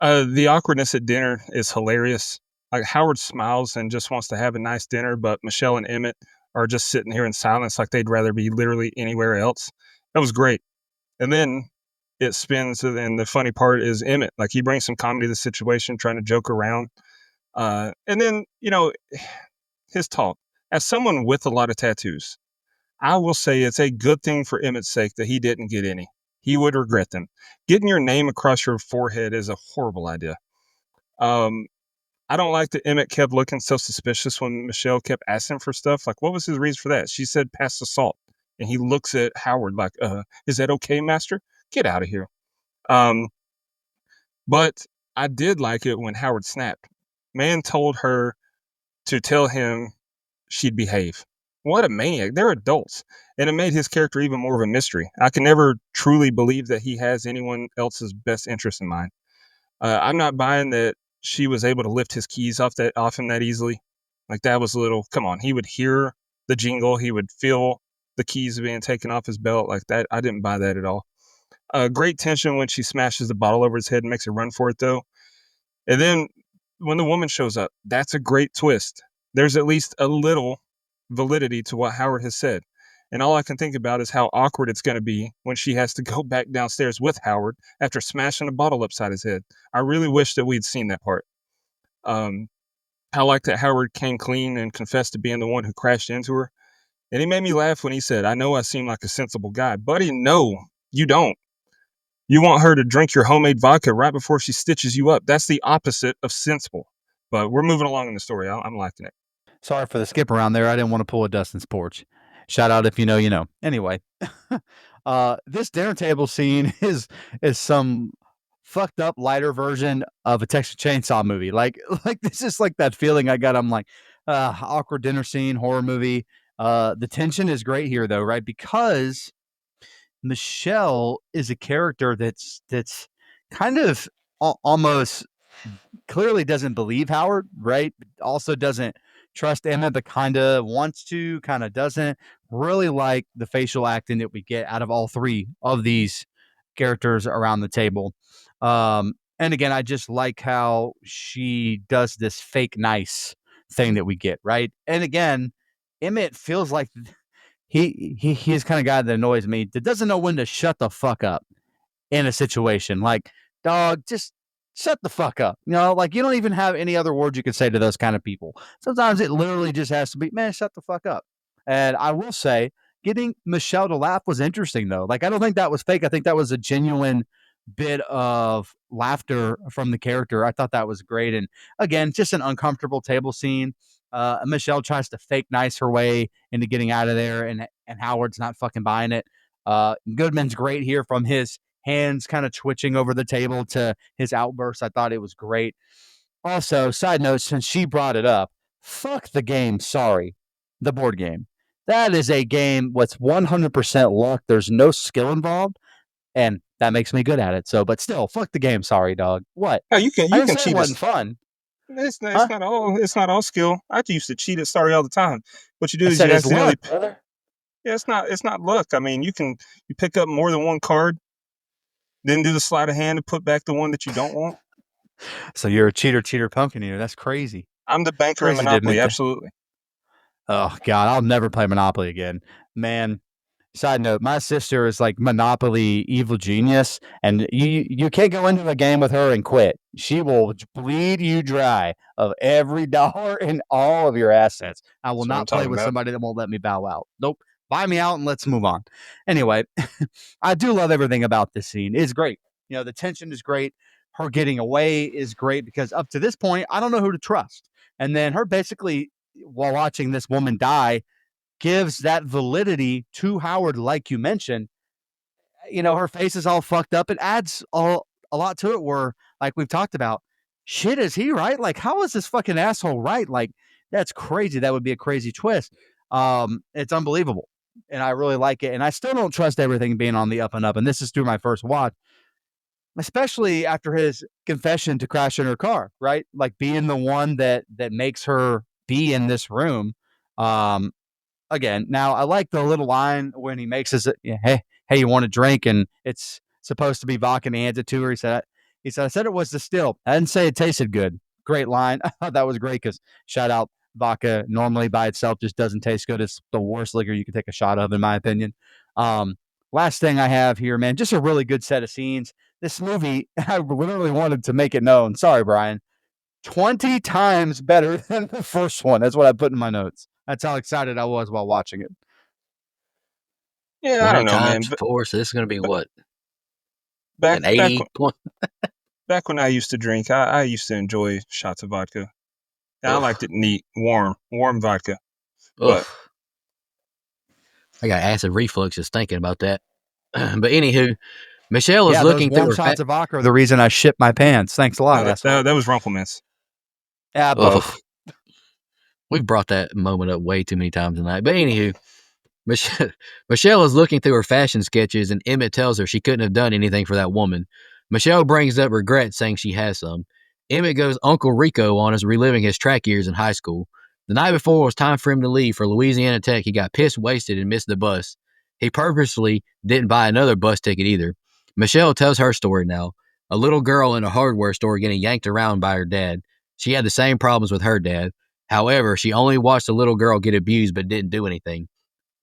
E: The awkwardness at dinner is hilarious. Like, Howard smiles and just wants to have a nice dinner, but Michelle and Emmett are just sitting here in silence like they'd rather be literally anywhere else. That was great. And then it spins, and the funny part is Emmett. Like, he brings some comedy to the situation, trying to joke around. And then, his talk. As someone with a lot of tattoos, I will say it's a good thing for Emmett's sake that he didn't get any. He would regret them. Getting your name across your forehead is a horrible idea. I don't like that Emmett kept looking so suspicious when Michelle kept asking for stuff. Like, what was his reason for that? She said, pass the salt. And he looks at Howard like, is that okay, master? Get out of here. But I did like it when Howard snapped. Man told her to tell him she'd behave. What a maniac. They're adults. And it made his character even more of a mystery. I can never truly believe that he has anyone else's best interest in mind. I'm not buying that she was able to lift his keys off him that easily. Like, that was a little, come on. He would hear the jingle. He would feel the keys being taken off his belt like that. I didn't buy that at all. Great tension when she smashes the bottle over his head and makes a run for it, though. And then when the woman shows up, that's a great twist. There's at least a little validity to what Howard has said. And all I can think about is how awkward it's going to be when she has to go back downstairs with Howard after smashing a bottle upside his head. I really wish that we'd seen that part. I like that Howard came clean and confessed to being the one who crashed into her. And he made me laugh when he said, I know I seem like a sensible guy. Buddy, no, you don't. You want her to drink your homemade vodka right before she stitches you up. That's the opposite of sensible. But we're moving along in the story. I'm liking it.
F: Sorry for the skip around there. I didn't want to pull a Dustin's porch. Shout out if you know, you know. Anyway, this dinner table scene is some fucked up lighter version of a Texas Chainsaw movie. Like this is like that feeling I got. I'm like, awkward dinner scene, horror movie. The tension is great here though, right? Because Michelle is a character that's kind of almost clearly doesn't believe Howard, right? Also doesn't trust Emma, but kind of wants to, kind of doesn't. Really like the facial acting that we get out of all three of these characters around the table. And again, I just like how she does this fake nice thing that we get, right? And again, Emmett feels like he's kind of guy that annoys me, that doesn't know when to shut the fuck up in a situation. Like, dog, just shut the fuck up. You know, like, you don't even have any other words you can say to those kind of people. Sometimes it literally just has to be, man, shut the fuck up. And I will say, getting Michelle to laugh was interesting, though. Like, I don't think that was fake. I think that was a genuine bit of laughter from the character. I thought that was great. And again, just an uncomfortable table scene. Michelle tries to fake nice her way into getting out of there, and Howard's not fucking buying it. Goodman's great here, from his hands kind of twitching over the table to his outburst. I thought it was great. Also, side note, since she brought it up, fuck the game. Sorry, the board game. That is a game with 100% luck. There's no skill involved, and that makes me good at it. So, but still, fuck the game. Sorry, dog. What?
E: Yeah, you
F: I
E: can
F: didn't say
E: cheat.
F: it wasn't fun.
E: It's
F: Huh?
E: not all skill. I used to cheat at Sorry all the time. What you do
F: I
E: is
F: said
E: you
F: it's
E: accidentally.
F: luck, brother.
E: Yeah, it's not luck. I mean, you pick up more than one card, then do the sleight of hand and put back the one that you don't want.
F: So you're a cheater pumpkin eater. That's crazy.
E: I'm the banker in
F: Crazy to admit
E: Monopoly.
F: that.
E: Absolutely.
F: Oh God, I'll never play Monopoly again. Man, side note, my sister is like Monopoly evil genius, and you can't go into a game with her and quit. She will bleed you dry of every dollar in all of your assets. I will
E: That's what I'm
F: not play
E: talking
F: with
E: about.
F: somebody that won't let me bow out. Nope. Buy me out and let's move on. Anyway, I do love everything about this scene. It's great. You know, the tension is great. Her getting away is great, because up to this point, I don't know who to trust. And then her basically, while watching this woman die, gives that validity to Howard, like you mentioned. You know, her face is all fucked up. It adds a lot to it, where, like we've talked about, shit, is he right? Like, how is this fucking asshole right? Like, that's crazy. That would be a crazy twist. It's unbelievable. And I really like it. And I still don't trust everything being on the up and up. And this is through my first watch, especially after his confession to crash in her car, right? Like, being the one that makes her be in this room. Um, Again, now I like the little line when he makes his, hey, you want a drink? And it's supposed to be vodka, and he hands it to her. He said, I said it was distilled. I didn't say it tasted good. Great line. I thought that was great, because shout out vodka normally by itself just doesn't taste good. It's the worst liquor you can take a shot of, in my opinion. Last thing I have here, man, just a really good set of scenes. This movie, I literally wanted to make it known. Sorry, Brian. 20 times better than the first one. That's what I put in my notes. That's how excited I was while watching it.
E: Yeah, I
C: 20
E: don't know, man.
C: times 4, so this is going to be what?
E: Back
C: An
E: back
C: 80 point?
E: back when I used to drink, I used to enjoy shots of vodka. I liked it neat, warm vodka.
C: Ugh.
E: But
C: I got acid reflux just thinking about that. But anywho, Michelle is
F: Yeah, those
C: looking through
F: warm
C: her
F: shots of vodka are the reason I shit my pants. Thanks a lot,
E: no,
F: asshole.
E: that was Rumpelmans.
F: Yeah, both.
C: We've brought that moment up way too many times tonight. But anywho, Michelle, Michelle is looking through her fashion sketches, and Emmett tells her she couldn't have done anything for that woman. Michelle brings up regret, saying she has some. Emmett goes Uncle Rico on us, reliving his track years in high school. The night before it was time for him to leave for Louisiana Tech. He got pissed wasted and missed the bus. He purposely didn't buy another bus ticket either. Michelle tells her story now. A little girl in a hardware store getting yanked around by her dad. She had the same problems with her dad. However, she only watched a little girl get abused but didn't do anything.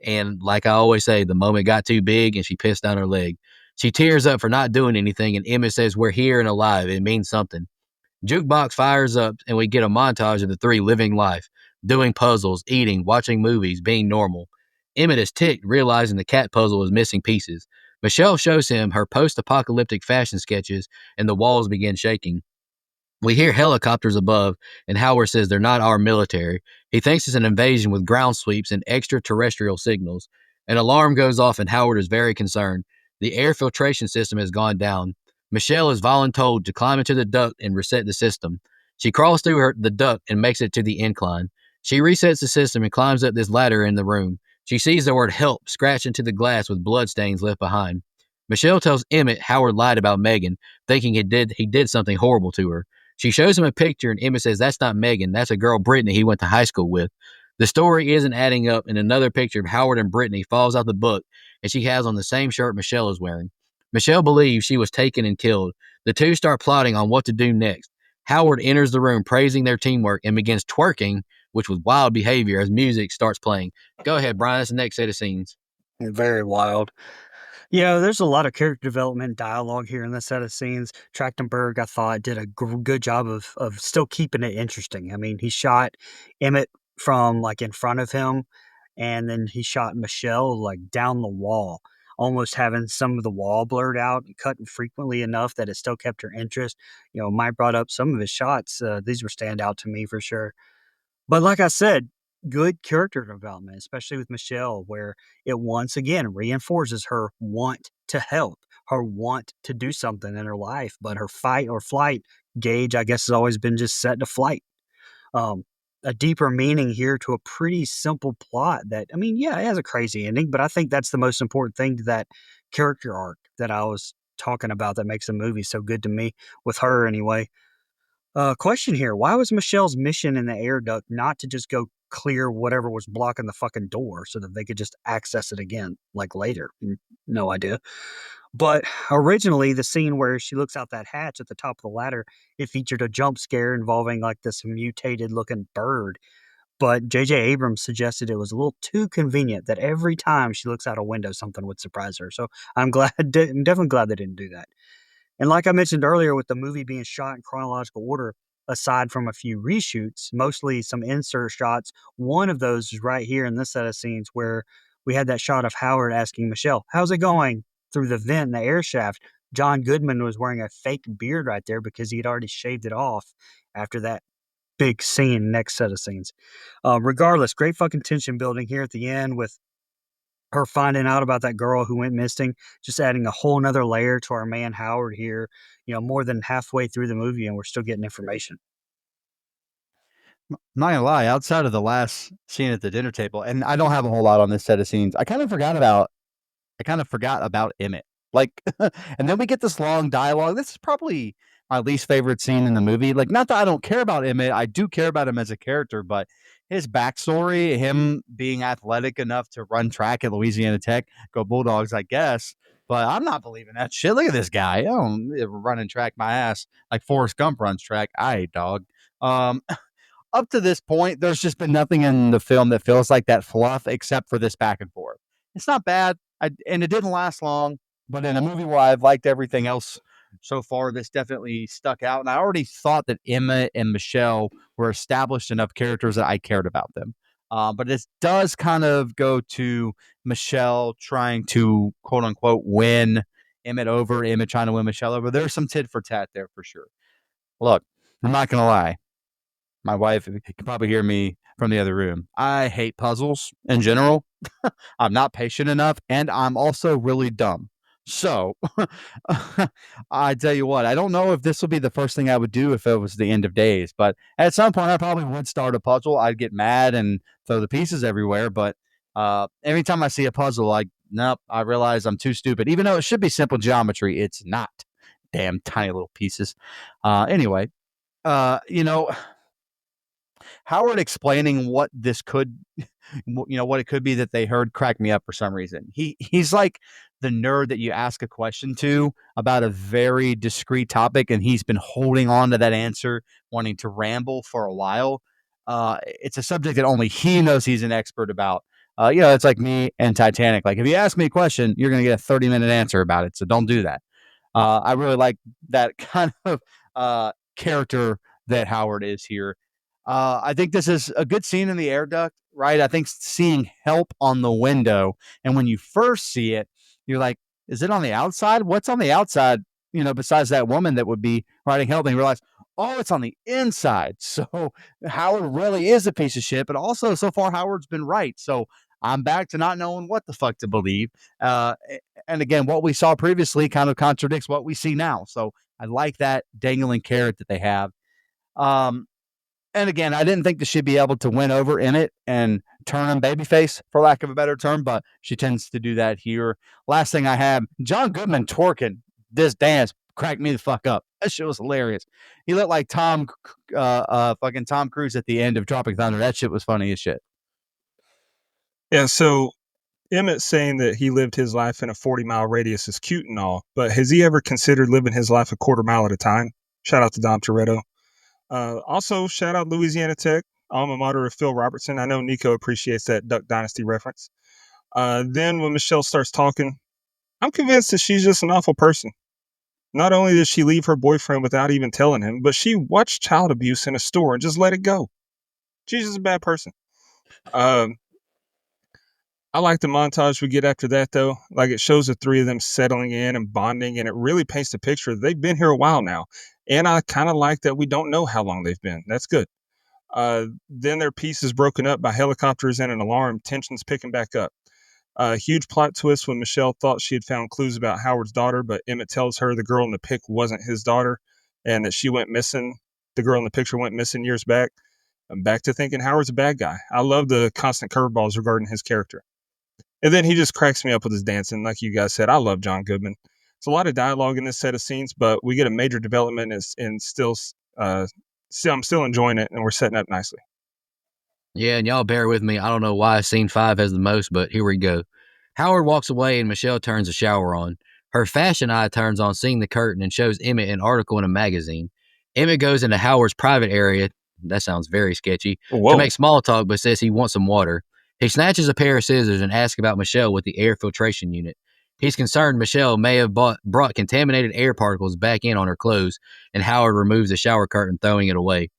C: And like I always say, the moment got too big and she pissed down her leg. She tears up for not doing anything, and Emmett says, "We're here and alive. It means something." Jukebox fires up, and we get a montage of the three living life, doing puzzles, eating, watching movies, being normal. Emmett is ticked, realizing the cat puzzle is missing pieces. Michelle shows him her post apocalyptic fashion sketches, and the walls begin shaking. We hear helicopters above, and Howard says they're not our military. He thinks it's an invasion with ground sweeps and extraterrestrial signals. An alarm goes off, and Howard is very concerned. The air filtration system has gone down. Michelle is voluntold to climb into the duct and reset the system. She crawls through the duct and makes it to the incline. She resets the system and climbs up this ladder in the room. She sees the word help scratched into the glass with bloodstains left behind. Michelle tells Emmett Howard lied about Megan, thinking he did something horrible to her. She shows him a picture, and Emmett says, "That's not Megan. That's a girl, Brittany, he went to high school with." The story isn't adding up, and another picture of Howard and Brittany falls out the book, and she has on the same shirt Michelle is wearing. Michelle believes she was taken and killed. The two start plotting on what to do next. Howard enters the room, praising their teamwork, and begins twerking, which was wild behavior as music starts playing. Go ahead, Brian. That's the next set of scenes.
D: Very wild. Yeah, there's a lot of character development dialogue here in this set of scenes. Trachtenberg, I thought, did a good job of still keeping it interesting. I mean, he shot Emmett from like in front of him, and then he shot Michelle like down the wall, almost having some of the wall blurred out and cut frequently enough that it still kept her interest. Mike brought up some of his shots. These were stand out to me for sure. But like I said, good character development, especially with Michelle, where it once again reinforces her want to help, her want to do something in her life, but her fight or flight gauge, I guess, has always been just set to flight. Um, a deeper meaning here to a pretty simple plot that, I mean, yeah, it has a crazy ending, but I think that's the most important thing to that character arc that I was talking about that makes the movie so good to me, with her anyway. Question here. Why was Michelle's mission in the air duct not to just go clear whatever was blocking the fucking door so that they could just access it again, like later? No idea. But originally, the scene where she looks out that hatch at the top of the ladder, it featured a jump scare involving like this mutated looking bird. But J.J. Abrams suggested it was a little too convenient that every time she looks out a window, something would surprise her. So I'm glad, I'm definitely glad they didn't do that. And like I mentioned earlier, with the movie being shot in chronological order, aside from a few reshoots, mostly some insert shots, one of those is right here in this set of scenes where we had that shot of Howard asking Michelle, "How's it going?" through the vent in the air shaft. John Goodman was wearing a fake beard right there because he had already shaved it off after that big scene, next set of scenes. Regardless, great fucking tension building here at the end with her finding out about that girl who went missing, just adding a whole nother layer to our man Howard here, more than halfway through the movie, and we're still getting information.
F: I'm not gonna lie, outside of the last scene at the dinner table, and I don't have a whole lot on this set of scenes. I kind of forgot about Emmett. Like, and then we get this long dialogue. This is probably my least favorite scene in the movie. Like, not that I don't care about Emmett, I do care about him as a character, but his backstory, him being athletic enough to run track at Louisiana Tech, go Bulldogs, I guess. But I'm not believing that shit. Look at this guy. Running track my ass like Forrest Gump runs track. I dog. Um, up to this point, there's just been nothing in the film that feels like that fluff except for this back and forth. It's not bad, and it didn't last long, but in a movie where I've liked everything else so far, this definitely stuck out. And I already thought that Emma and Michelle were established enough characters that I cared about them. But this does kind of go to Michelle trying to quote unquote win Emmett over, Emmett trying to win Michelle over. There's some tit for tat there for sure. Look, I'm not going to lie. My wife can probably hear me from the other room. I hate puzzles in general. I'm not patient enough, and I'm also really dumb. So I tell you what, I don't know if this would be the first thing I would do if it was the end of days, but at some point I probably would start a puzzle. I'd get mad and throw the pieces everywhere, but every time I see a puzzle, nope, I realize I'm too stupid. Even though it should be simple geometry, it's not. Damn tiny little pieces. Anyway, Howard explaining what this could, what it could be that they heard cracked me up for some reason. He's like the nerd that you ask a question to about a very discrete topic, and he's been holding on to that answer, wanting to ramble for a while. It's a subject that only he knows he's an expert about. It's like me and Titanic. Like, if you ask me a question, you're going to get a 30-minute answer about it. So don't do that. I really like that kind of character that Howard is here. I think this is a good scene in the air duct, right? I think seeing help on the window, and when you first see it, you're like, is it on the outside? What's on the outside, besides that woman that would be writing help? And you realize, oh, it's on the inside. So Howard really is a piece of shit, but also so far Howard's been right. So I'm back to not knowing what the fuck to believe. And again, what we saw previously kind of contradicts what we see now. So I like that dangling carrot that they have. And again, I didn't think that she'd be able to win over Emmett and turn him babyface, for lack of a better term, but she tends to do that here. Last thing I have, John Goodman twerking this dance cracked me the fuck up. That shit was hilarious. He looked like fucking Tom Cruise at the end of Tropic Thunder. That shit was funny as shit.
E: Yeah, so Emmett saying that he lived his life in a 40-mile radius is cute and all, but has he ever considered living his life a quarter mile at a time? Shout out to Dom Toretto. Also, shout out Louisiana Tech, alma mater of Phil Robertson. I know Nico appreciates that Duck Dynasty reference. Then when Michelle starts talking, I'm convinced that she's just an awful person. Not only did she leave her boyfriend without even telling him, but she watched child abuse in a store and just let it go. She's just a bad person. I like the montage we get after that, though. Like, it shows the three of them settling in and bonding, and it really paints the picture. They've been here a while now. And I kind of like that we don't know how long they've been. That's good. Then their piece is broken up by helicopters and an alarm. Tension's picking back up. Huge plot twist when Michelle thought she had found clues about Howard's daughter, but Emmett tells her the girl in the pic wasn't his daughter and that she went missing. The girl in the picture went missing years back. I'm back to thinking Howard's a bad guy. I love the constant curveballs regarding his character. And then he just cracks me up with his dancing. Like you guys said, I love John Goodman. It's a lot of dialogue in this set of scenes, but we get a major development and I'm still enjoying it, and we're setting up nicely.
C: Yeah, and y'all bear with me. I don't know why scene 5 has the most, but here we go. Howard walks away and Michelle turns the shower on. Her fashion eye turns on seeing the curtain and shows Emmett an article in a magazine. Emmett goes into Howard's private area. That sounds very sketchy. Whoa. To make small talk, but says he wants some water. He snatches a pair of scissors and asks about Michelle with the air filtration unit. He's concerned Michelle may have brought contaminated air particles back in on her clothes, and Howard removes the shower curtain, throwing it away.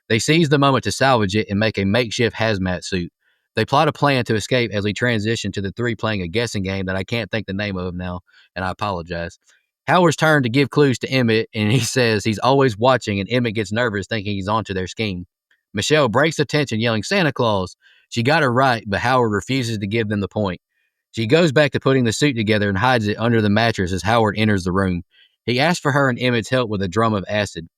C: They seize the moment to salvage it and make a makeshift hazmat suit. They plot a plan to escape as we transition to the three playing a guessing game that I can't think the name of now, and I apologize. Howard's turn to give clues to Emmett, and he says he's always watching, and Emmett gets nervous thinking he's onto their scheme. Michelle breaks the tension, yelling, "Santa Claus!" She got her right, but Howard refuses to give them the point. She goes back to putting the suit together and hides it under the mattress as Howard enters the room. He asks for her and Emmett's help with a drum of acid.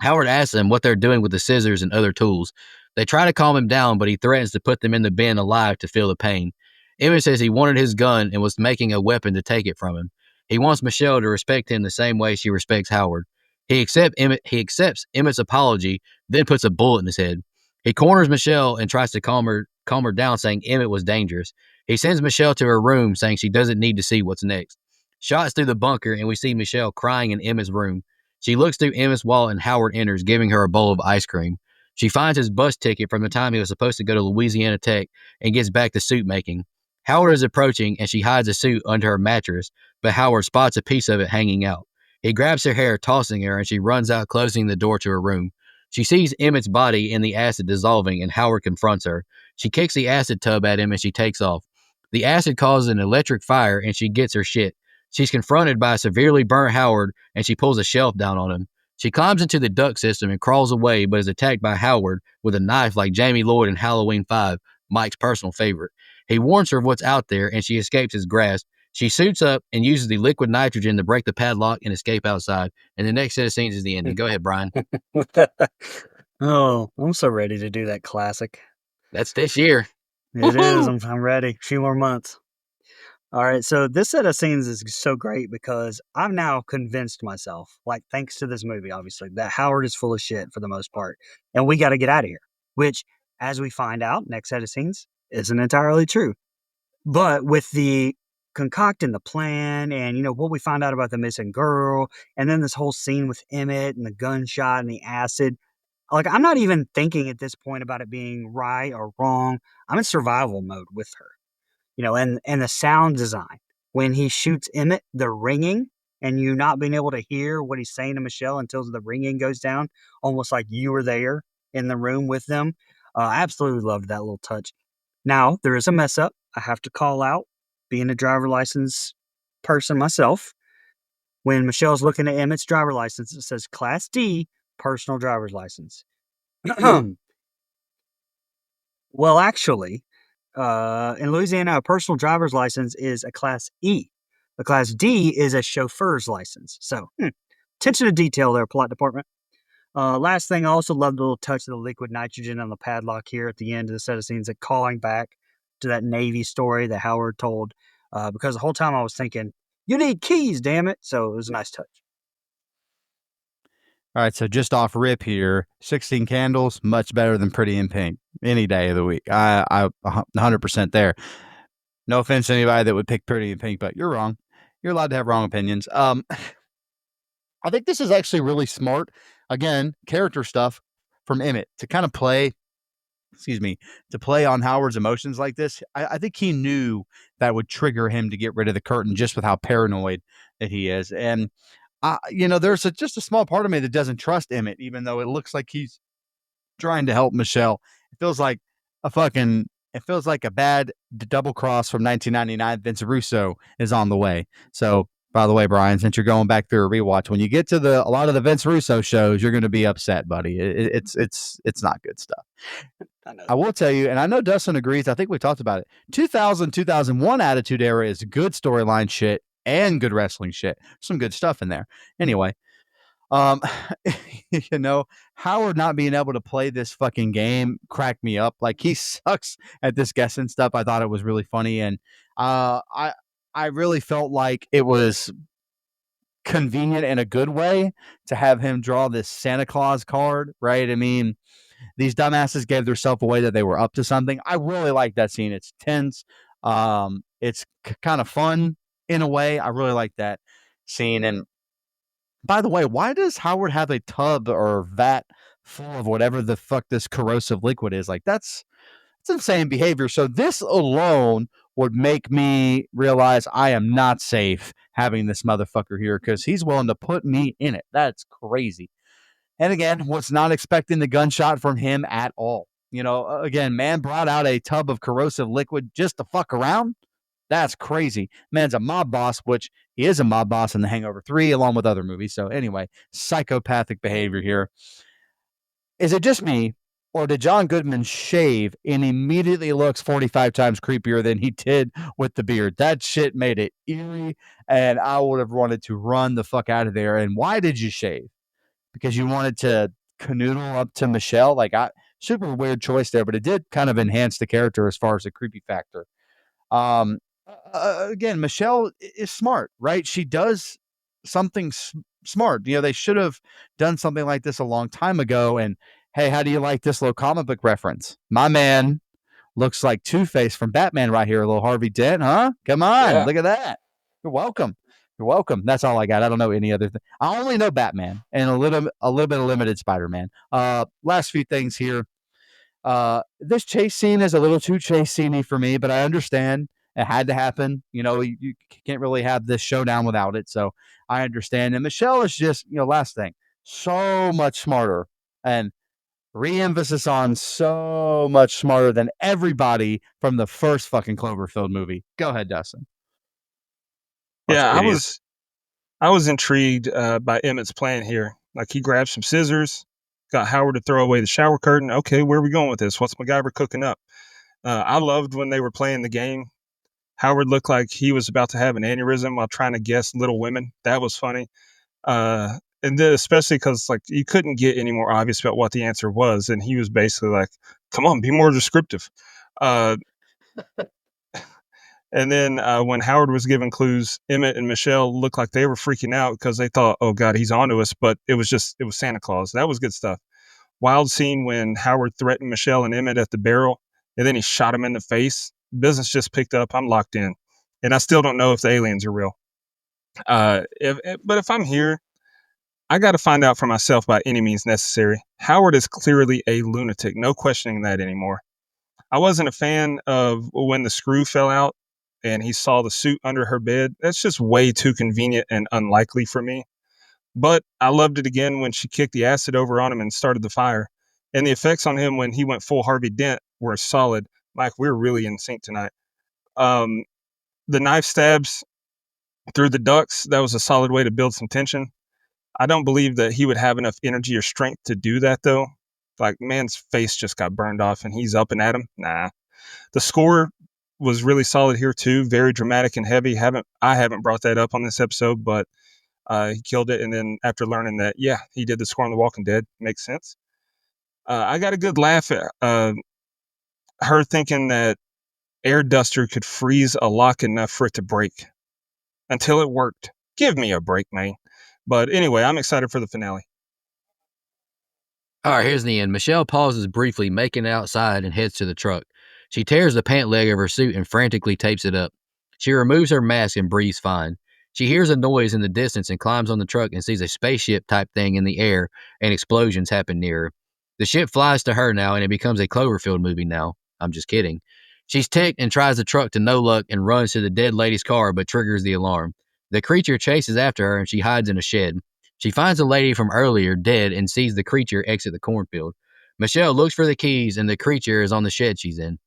C: Howard asks them what they're doing with the scissors and other tools. They try to calm him down, but he threatens to put them in the bin alive to feel the pain. Emmett says he wanted his gun and was making a weapon to take it from him. He wants Michelle to respect him the same way she respects Howard. He accepts Emmett's apology, then puts a bullet in his head. He corners Michelle and tries to calm her down, saying Emmett was dangerous. He sends Michelle to her room, saying she doesn't need to see what's next. Shots through the bunker, and we see Michelle crying in Emmett's room. She looks through Emmett's wallet, and Howard enters, giving her a bowl of ice cream. She finds his bus ticket from the time he was supposed to go to Louisiana Tech and gets back to suit making. Howard is approaching and she hides a suit under her mattress, but Howard spots a piece of it hanging out. He grabs her hair, tossing her, and she runs out, closing the door to her room. She sees Emmett's body in the acid dissolving, and Howard confronts her. She kicks the acid tub at him and she takes off. The acid causes an electric fire and she gets her shit. She's confronted by a severely burnt Howard and she pulls a shelf down on him. She climbs into the duct system and crawls away, but is attacked by Howard with a knife like Jamie Lloyd in Halloween 5, Mike's personal favorite. He warns her of what's out there and she escapes his grasp. She suits up and uses the liquid nitrogen to break the padlock and escape outside. And the next set of scenes is the ending. Go ahead, Brian.
D: Oh, I'm so ready to do that classic.
C: That's this year.
D: It is. I'm ready. A few more months. All right. So this set of scenes is so great because I've now convinced myself, like thanks to this movie, obviously, that Howard is full of shit for the most part. And we got to get out of here, which, as we find out, next set of scenes isn't entirely true. But with the concocting the plan and, what we find out about the missing girl, and then this whole scene with Emmett and the gunshot and the acid, like, I'm not even thinking at this point about it being right or wrong. I'm in survival mode with her, and the sound design. When he shoots Emmett, the ringing, and you not being able to hear what he's saying to Michelle until the ringing goes down, almost like you were there in the room with them. I absolutely loved that little touch. Now, there is a mess up I have to call out, being a driver license person myself. When Michelle's looking at Emmett's driver license, it says Class D, personal driver's license. Well, actually, in Louisiana, a personal driver's license is a Class E. A Class D is a chauffeur's license. So, attention to detail there, plot department. Last thing, I also love the little touch of the liquid nitrogen on the padlock here at the end of the set of scenes, like calling back to that Navy story that Howard told. Because the whole time I was thinking, you need keys, damn it. So it was a nice touch.
F: All right, so just off rip here, 16 Candles, much better than Pretty in Pink any day of the week. I 100% there. No offense to anybody that would pick Pretty in Pink, but you're wrong. You're allowed to have wrong opinions. I think this is actually really smart. Again, character stuff from Emmett to kind of play, to play on Howard's emotions like this. I think he knew that would trigger him to get rid of the curtain just with how paranoid that he is. And, there's just a small part of me that doesn't trust Emmett, even though it looks like he's trying to help Michelle. It feels like a bad double cross from 1999. Vince Russo is on the way. So, by the way, Brian, since you're going back through a rewatch, when you get to a lot of the Vince Russo shows, you're going to be upset, buddy. It's not good stuff. I will tell you, and I know Dustin agrees. I think we talked about it. 2000, 2001 Attitude Era is good storyline shit and good wrestling shit. Some good stuff in there. Anyway, Howard not being able to play this fucking game cracked me up. Like, he sucks at this guessing stuff. I thought it was really funny, and I really felt like it was convenient in a good way to have him draw this Santa Claus card, right? I mean, these dumbasses gave themselves away that they were up to something. I really like that scene. It's tense. It's kind of fun in a way. I really like that scene. And by the way, why does Howard have a tub or vat full of whatever the fuck this corrosive liquid is? Like, that's insane behavior. So this alone would make me realize I am not safe having this motherfucker here because he's willing to put me in it. That's crazy. And again, was not expecting the gunshot from him at all. Again, man brought out a tub of corrosive liquid just to fuck around. That's crazy. Man's a mob boss, which he is a mob boss in The Hangover 3, along with other movies. So anyway, psychopathic behavior here. Is it just me, or did John Goodman shave and immediately looks 45 times creepier than he did with the beard? That shit made it eerie, and I would have wanted to run the fuck out of there. And why did you shave? Because you wanted to canoodle up to Michelle? Super weird choice there, but it did kind of enhance the character as far as the creepy factor. Again, Michelle is smart, right? She does something smart. They should have done something like this a long time ago. And hey, how do you like this little comic book reference? My man looks like Two-Face from Batman right here. A little Harvey Dent, huh? Come on, Look at that. You're welcome. You're welcome. That's all I got. I don't know any other thing. I only know Batman and a little bit of limited Spider-Man. Last few things here. This chase scene is a little too chase sceney for me, but I understand it had to happen. You can't really have this showdown without it, so I understand. And Michelle is just, last thing, so much smarter, and re-emphasis on so much smarter than everybody from the first fucking Cloverfield movie. Go ahead, Dustin.
A: Bunch
E: Yeah,
A: of
E: I
A: idiots.
E: was I was intrigued by Emmett's plan here. Like he grabbed some scissors, got Howard to throw away the shower curtain. Okay, where are we going with this? What's MacGyver cooking up? I loved when they were playing the game. Howard looked like he was about to have an aneurysm while trying to guess Little Women. That was funny. And then especially because like you couldn't get any more obvious about what the answer was, and he was basically like, "Come on, be more descriptive." Uh, and then when Howard was giving clues, Emmett and Michelle looked like they were freaking out because they thought, "Oh God, he's onto us!" But it was Santa Claus. That was good stuff. Wild scene when Howard threatened Michelle and Emmett at the barrel, and then he shot him in the face. Business just picked up. I'm locked in, and I still don't know if the aliens are real. But if I'm here, I got to find out for myself by any means necessary. Howard is clearly a lunatic. No questioning that anymore. I wasn't a fan of when the screw fell out and he saw the suit under her bed. That's just way too convenient and unlikely for me. But I loved it again when she kicked the acid over on him and started the fire. And the effects on him when he went full Harvey Dent were solid. Mike, we're really in sync tonight. Um, the knife stabs through the ducts, that was a solid way to build some tension. I don't believe that he would have enough energy or strength to do that, though. Like, man's face just got burned off and he's up and at him. Nah. The score was really solid here, too. Very dramatic and heavy. I haven't brought that up on this episode, but he killed it. And then after learning that, yeah, he did the score on The Walking Dead. Makes sense. I got a good laugh at her thinking that air duster could freeze a lock enough for it to break until it worked. Give me a break, man. But anyway, I'm excited for the finale.
C: All right, here's the end. Michelle pauses briefly, making it outside, and heads to the truck. She tears the pant leg of her suit and frantically tapes it up. She removes her mask and breathes fine. She hears a noise in the distance and climbs on the truck and sees a spaceship type thing in the air, and explosions happen near her. The ship flies to her now, and it becomes a Cloverfield movie now. I'm just kidding. She's ticked and tries the truck to no luck and runs to the dead lady's car, but triggers the alarm. The creature chases after her, and she hides in a shed. She finds the lady from earlier dead and sees the creature exit the cornfield. Michelle looks for the keys, and the creature is on the shed she's in.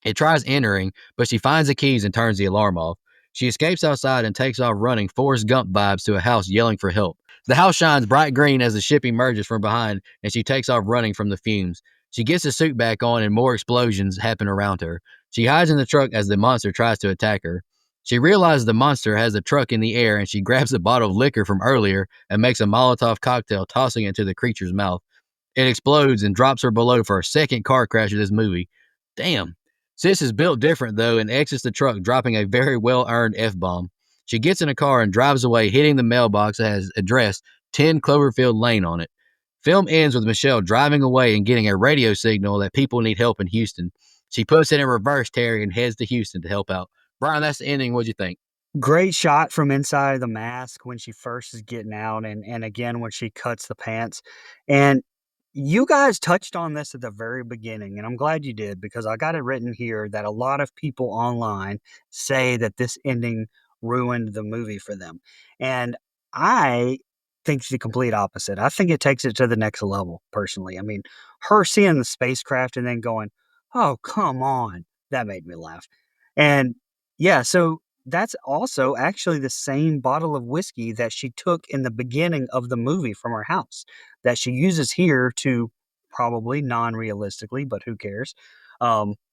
C: It tries entering, but she finds the keys and turns the alarm off. She escapes outside and takes off running Forrest Gump vibes to a house yelling for help. The house shines bright green as the ship emerges from behind, and she takes off running from the fumes. She gets the suit back on, and more explosions happen around her. She hides in the truck as the monster tries to attack her. She realizes the monster has the truck in the air, and she grabs a bottle of liquor from earlier and makes a Molotov cocktail, tossing it into the creature's mouth. It explodes and drops her below for a second car crash of this movie. Damn. Sis is built different, though, and exits the truck, dropping a very well-earned F-bomb. She gets in a car and drives away, hitting the mailbox that has address 10 Cloverfield Lane on it. Film ends with Michelle driving away and getting a radio signal that people need help in Houston. She puts it in reverse, Terry, and heads to Houston to help out. Brian, that's the ending. What'd you think?
D: Great shot from inside the mask when she first is getting out, and again when she cuts the pants. And you guys touched on this at the very beginning, and I'm glad you did because I got it written here that a lot of people online say that this ending ruined the movie for them. And I think the complete opposite. I think it takes it to the next level, personally. I mean, her seeing the spacecraft and then going, "Oh, come on." That made me laugh. And yeah, so that's also actually the same bottle of whiskey that she took in the beginning of the movie from her house that she uses here to probably non-realistically, but who cares,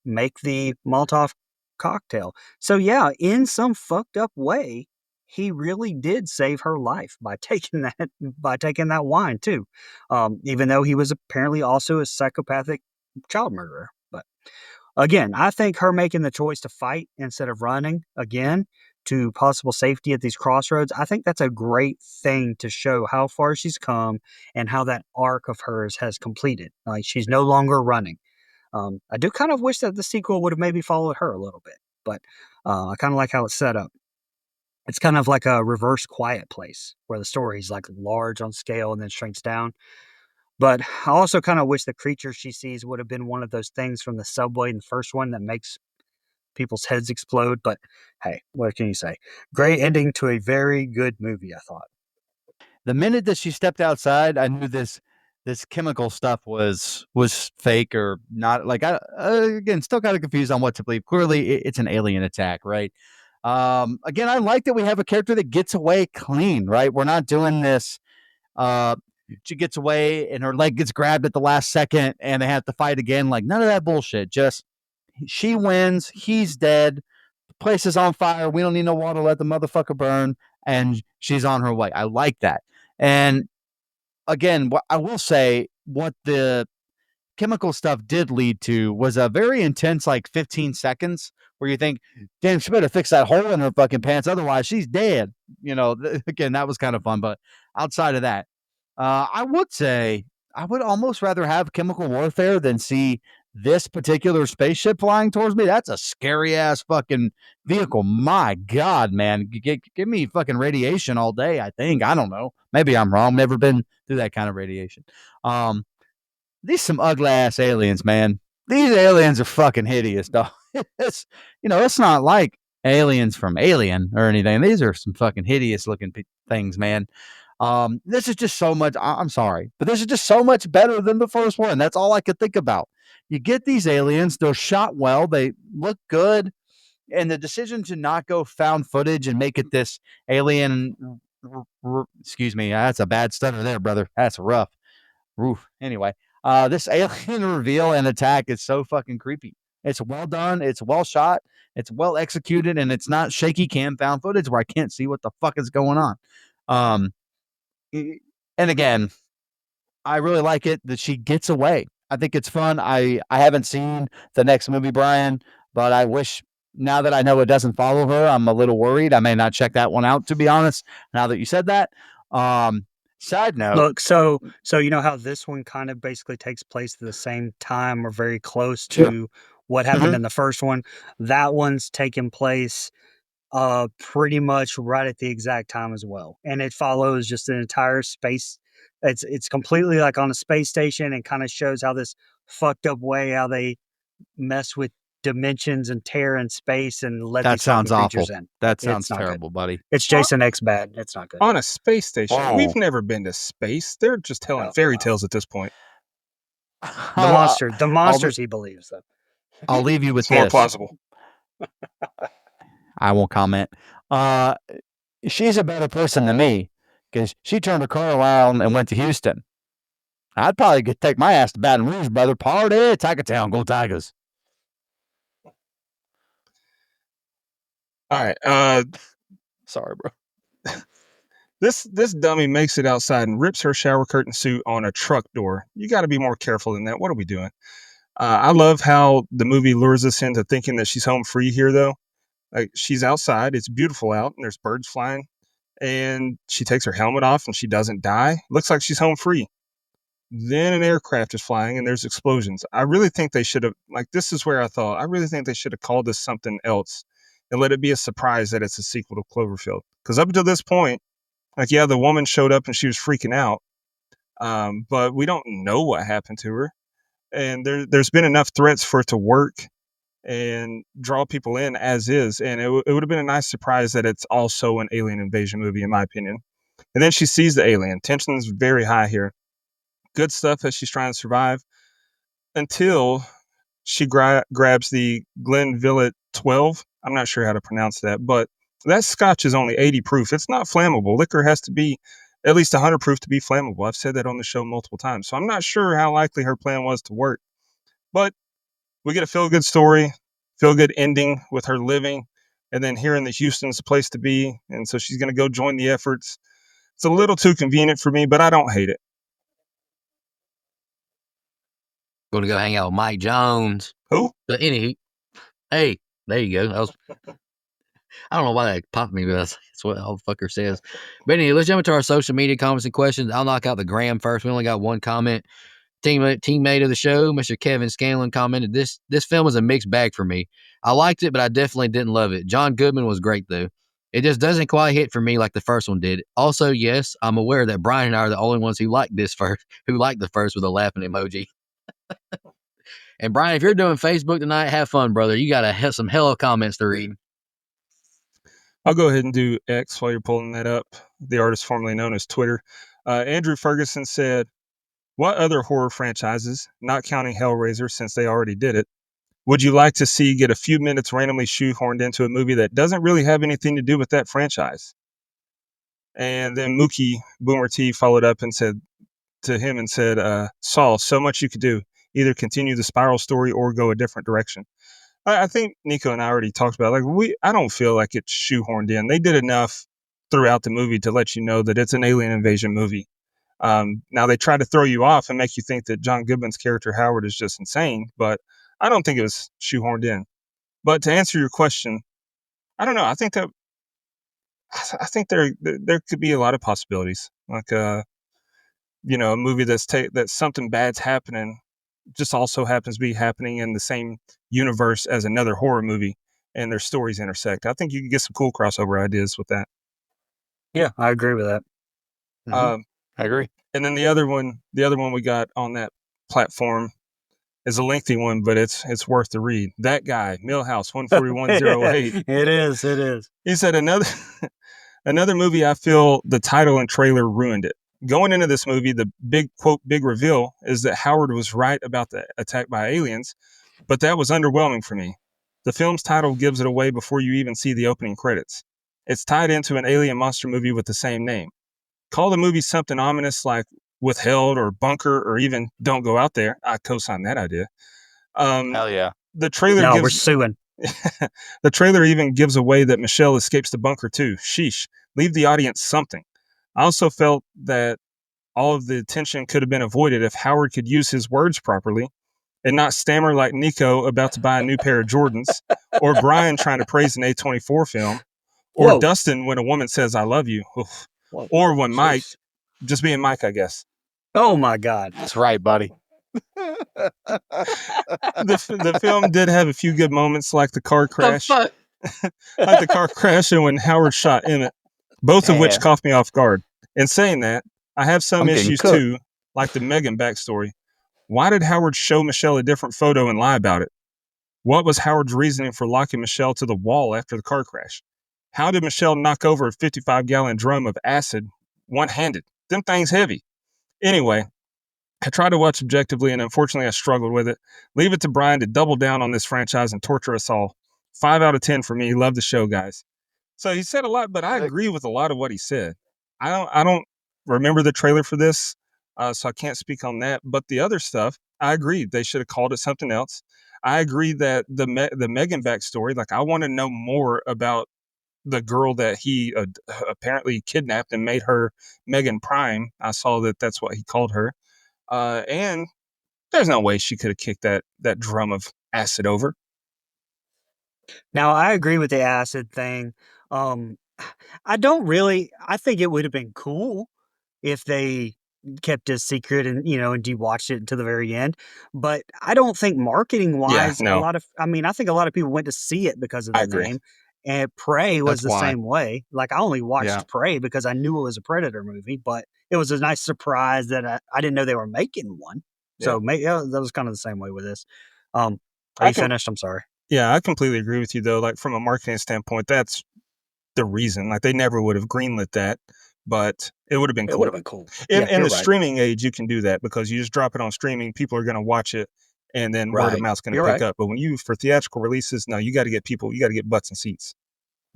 D: make the Molotov cocktail. So yeah, in some fucked up way, he really did save her life by taking that wine too. Even though he was apparently also a psychopathic child murderer. But again, I think her making the choice to fight instead of running again to possible safety at these crossroads, I think that's a great thing to show how far she's come and how that arc of hers has completed. Like she's no longer running. I do kind of wish that the sequel would have maybe followed her a little bit, but I kind of like how it's set up. It's kind of like a reverse Quiet Place, where the story is like large on scale and then shrinks down. But I also kind of wish the creature she sees would have been one of those things from the subway in the first one that makes people's heads explode. But hey, what can you say? Great ending to a very good movie, I thought.
F: The minute that she stepped outside, I knew this chemical stuff was fake or not. Like again, still kind of confused on what to believe. Clearly, it's an alien attack, right? Again, I like that we have a character that gets away clean, right? We're not doing this. Uh, she gets away and her leg gets grabbed at the last second, and they have to fight again. Like none of that bullshit. Just she wins. He's dead. The place is on fire. We don't need no water. Let the motherfucker burn. And she's on her way. I like that. And again, what I will say, what the chemical stuff did lead to was a very intense, like 15 seconds, where you think, damn, she better fix that hole in her fucking pants, otherwise she's dead. Again, that was kind of fun. But outside of that, I would say I would almost rather have chemical warfare than see this particular spaceship flying towards me. That's a scary ass fucking vehicle. My God, man. Give me fucking radiation all day, I think. I don't know. Maybe I'm wrong. Never been through that kind of radiation. These some ugly ass aliens, man. These aliens are fucking hideous, dog. It's not like aliens from Alien or anything. These are some fucking hideous looking things, man. This is just so much. I'm sorry, but this is just so much better than the first one. That's all I could think about. You get these aliens, they're shot well, they look good, and the decision to not go found footage and make it this alien. Excuse me, that's a bad stutter there, brother. That's rough. Oof. Anyway, this alien reveal and attack is so fucking creepy. It's well done. It's well shot. It's well executed, and it's not shaky cam found footage where I can't see what the fuck is going on. And again, I really like it that she gets away. I think it's fun. I haven't seen the next movie, Brian, but I wish now that I know it doesn't follow her, I'm a little worried. I may not check that one out, to be honest. Now that you said that. Side note.
D: Look, so you know how this one kind of basically takes place at the same time or very close to what happened in the first one. That one's taking place pretty much right at the exact time as well. And it follows just an entire space. It's completely like on a space station and kind of shows how this fucked up way how they mess with dimensions and tear in space and let
F: That
D: these
F: sounds
D: fucking
F: awful.
D: creatures in.
F: That
D: It's
F: sounds
D: not good.
F: terrible, buddy.
D: It's Jason X bad. It's not good.
E: On a space station.
F: Whoa.
E: We've never been to space. They're just telling
D: Oh,
E: fairy
D: wow.
E: tales at this point.
D: The monsters he believes though.
F: I'll leave you with
E: It's more
F: this.
E: plausible.
F: I won't comment. She's a better person than me because she turned her car around and went to Houston. I'd probably take my ass to Baton Rouge, brother. Party, Tiger Town, go Tigers.
E: All right.
F: Sorry, bro.
E: This dummy makes it outside and rips her shower curtain suit on a truck door. You got to be more careful than that. What are we doing? I love how the movie lures us into thinking that she's home free here, though. Like she's outside, it's beautiful out, and there's birds flying, and she takes her helmet off and she doesn't die. Looks like she's home free. Then an aircraft is flying and there's explosions. I really think they should have, this is where I really think they should have called this something else and let it be a surprise that it's a sequel to Cloverfield. Because up until this point, the woman showed up and she was freaking out, but we don't know what happened to her. And there's been enough threats for it to work and draw people in as is. And it would have been a nice surprise that it's also an alien invasion movie, in my opinion. And then she sees the alien. Tension's very high here. Good stuff as she's trying to survive until she grabs the Glenlivet 12. I'm not sure how to pronounce that, but that scotch is only 80 proof. It's not flammable. Liquor has to be at least 100 proof to be flammable. I've said that on the show multiple times. So I'm not sure how likely her plan was to work. But we get a feel-good story, feel-good ending with her living, and then hearing that Houston's the place to be. And so she's going to go join the efforts. It's a little too convenient for me, but I don't hate it.
C: Going to go hang out with Mike Jones.
E: Who?
C: But anywho, hey, there you go. I don't know why that popped me, but that's what all the fucker says. But anyway, let's jump into our social media comments and questions. I'll knock out the gram first. We only got one comment. Teammate of the show, Mr. Kevin Scanlon, commented, This film is a mixed bag for me. I liked it, but I definitely didn't love it. John Goodman was great, though. It just doesn't quite hit for me like the first one did. Also, yes, I'm aware that Brian and I are the only ones who like the first with a laughing emoji. And Brian, if you're doing Facebook tonight, have fun, brother. You got some hell of comments to read.
E: I'll go ahead and do X while you're pulling that up. The artist formerly known as Twitter. Andrew Ferguson said, "What other horror franchises, not counting Hellraiser since they already did it, would you like to see get a few minutes randomly shoehorned into a movie that doesn't really have anything to do with that franchise?" And then Mookie Boomer T followed up and said to him and said, "Saul, so much you could do. Either continue the spiral story or go a different direction." I think Nico and I already talked about I don't feel like it's shoehorned in. They did enough throughout the movie to let you know that it's an alien invasion movie. Now they try to throw you off and make you think that John Goodman's character Howard is just insane, but I don't think it was shoehorned in. But to answer your question, I don't know. I think there could be a lot of possibilities. Like a movie that something bad's happening, just also happens to be happening in the same universe as another horror movie, and their stories intersect. I think you can get some cool crossover ideas with that.
D: Yeah, I agree with that.
E: Um,
F: I agree.
E: and then the other one we got on that platform is a lengthy one, but it's worth the read. That guy, Millhouse 14108.
D: It is.
E: He said another movie. I feel the title and trailer ruined it. Going into this movie, the big reveal is that Howard was right about the attack by aliens, but that was underwhelming for me. The film's title gives it away before you even see the opening credits. It's tied into an alien monster movie with the same name. Call the movie something ominous like Withheld or Bunker or even Don't Go Out There. I co-sign that idea.
F: Hell yeah.
E: The trailer
D: No,
E: gives
D: we're suing.
E: the trailer even gives away that Michelle escapes the bunker too. Sheesh. Leave the audience something. I also felt that all of the tension could have been avoided if Howard could use his words properly and not stammer like Nico about to buy a new pair of Jordans, or Brian trying to praise an A24 film, or
D: Whoa.
E: Dustin when a woman says, "I love you,"
D: Whoa.
E: or when Mike,
D: Jeez.
E: just being Mike, I guess.
D: Oh my God.
F: That's right, buddy.
E: The film did have a few good moments like the car crash.
C: fuck?
E: Like the car crash and when Howard shot Emmett, both of which
F: Yeah.
E: caught me off guard. In saying that, I have some
F: I'm getting
E: issues
F: cooked.
E: too, like the Megan backstory. Why did Howard show Michelle a different photo and lie about it? What was Howard's reasoning for locking Michelle to the wall after the car crash? How did Michelle knock over a 55-gallon drum of acid one-handed? Them things heavy. Anyway, I tried to watch objectively, and unfortunately I struggled with it. Leave it to Brian to double down on this franchise and torture us all. 5 out of 10 for me. Love the show, guys. So he said a lot, but I agree with a lot of what he said. I don't remember the trailer for this, so I can't speak on that. But the other stuff, I agree. They should have called it something else. I agree that the Megan backstory, like I want to know more about the girl that he apparently kidnapped and made her Megan Prime. I saw that that's what he called her. And there's no way she could have kicked that drum of acid over.
D: Now, I agree with the acid thing. I think it would have been cool if they kept it secret and, and you watched it to the very end. But I don't think marketing wise,
E: no.
D: I think a lot of people went to see it because of
E: I
D: the
E: agree.
D: name. And Prey was
F: That's
D: the
F: why.
D: same way. Like, I only watched
F: Yeah.
D: Prey because I knew it was a Predator movie, but it was a nice surprise that I didn't know they were making one. So maybe that was kind of the same way with this. Are you finished? I'm sorry.
E: Yeah, I completely agree with you though. Like from a marketing standpoint, that's the reason. Like they never would have greenlit that, but it would have been
D: It
E: cool.
D: would have been cool.
E: In
D: Yeah,
E: the
D: you're right.
E: streaming age, you can do that because you just drop it on streaming. People are going to watch it, and then word of
D: Right.
E: mouth's going to
D: You're
E: pick
D: right.
E: up. But for theatrical releases, no, you got to get butts and seats.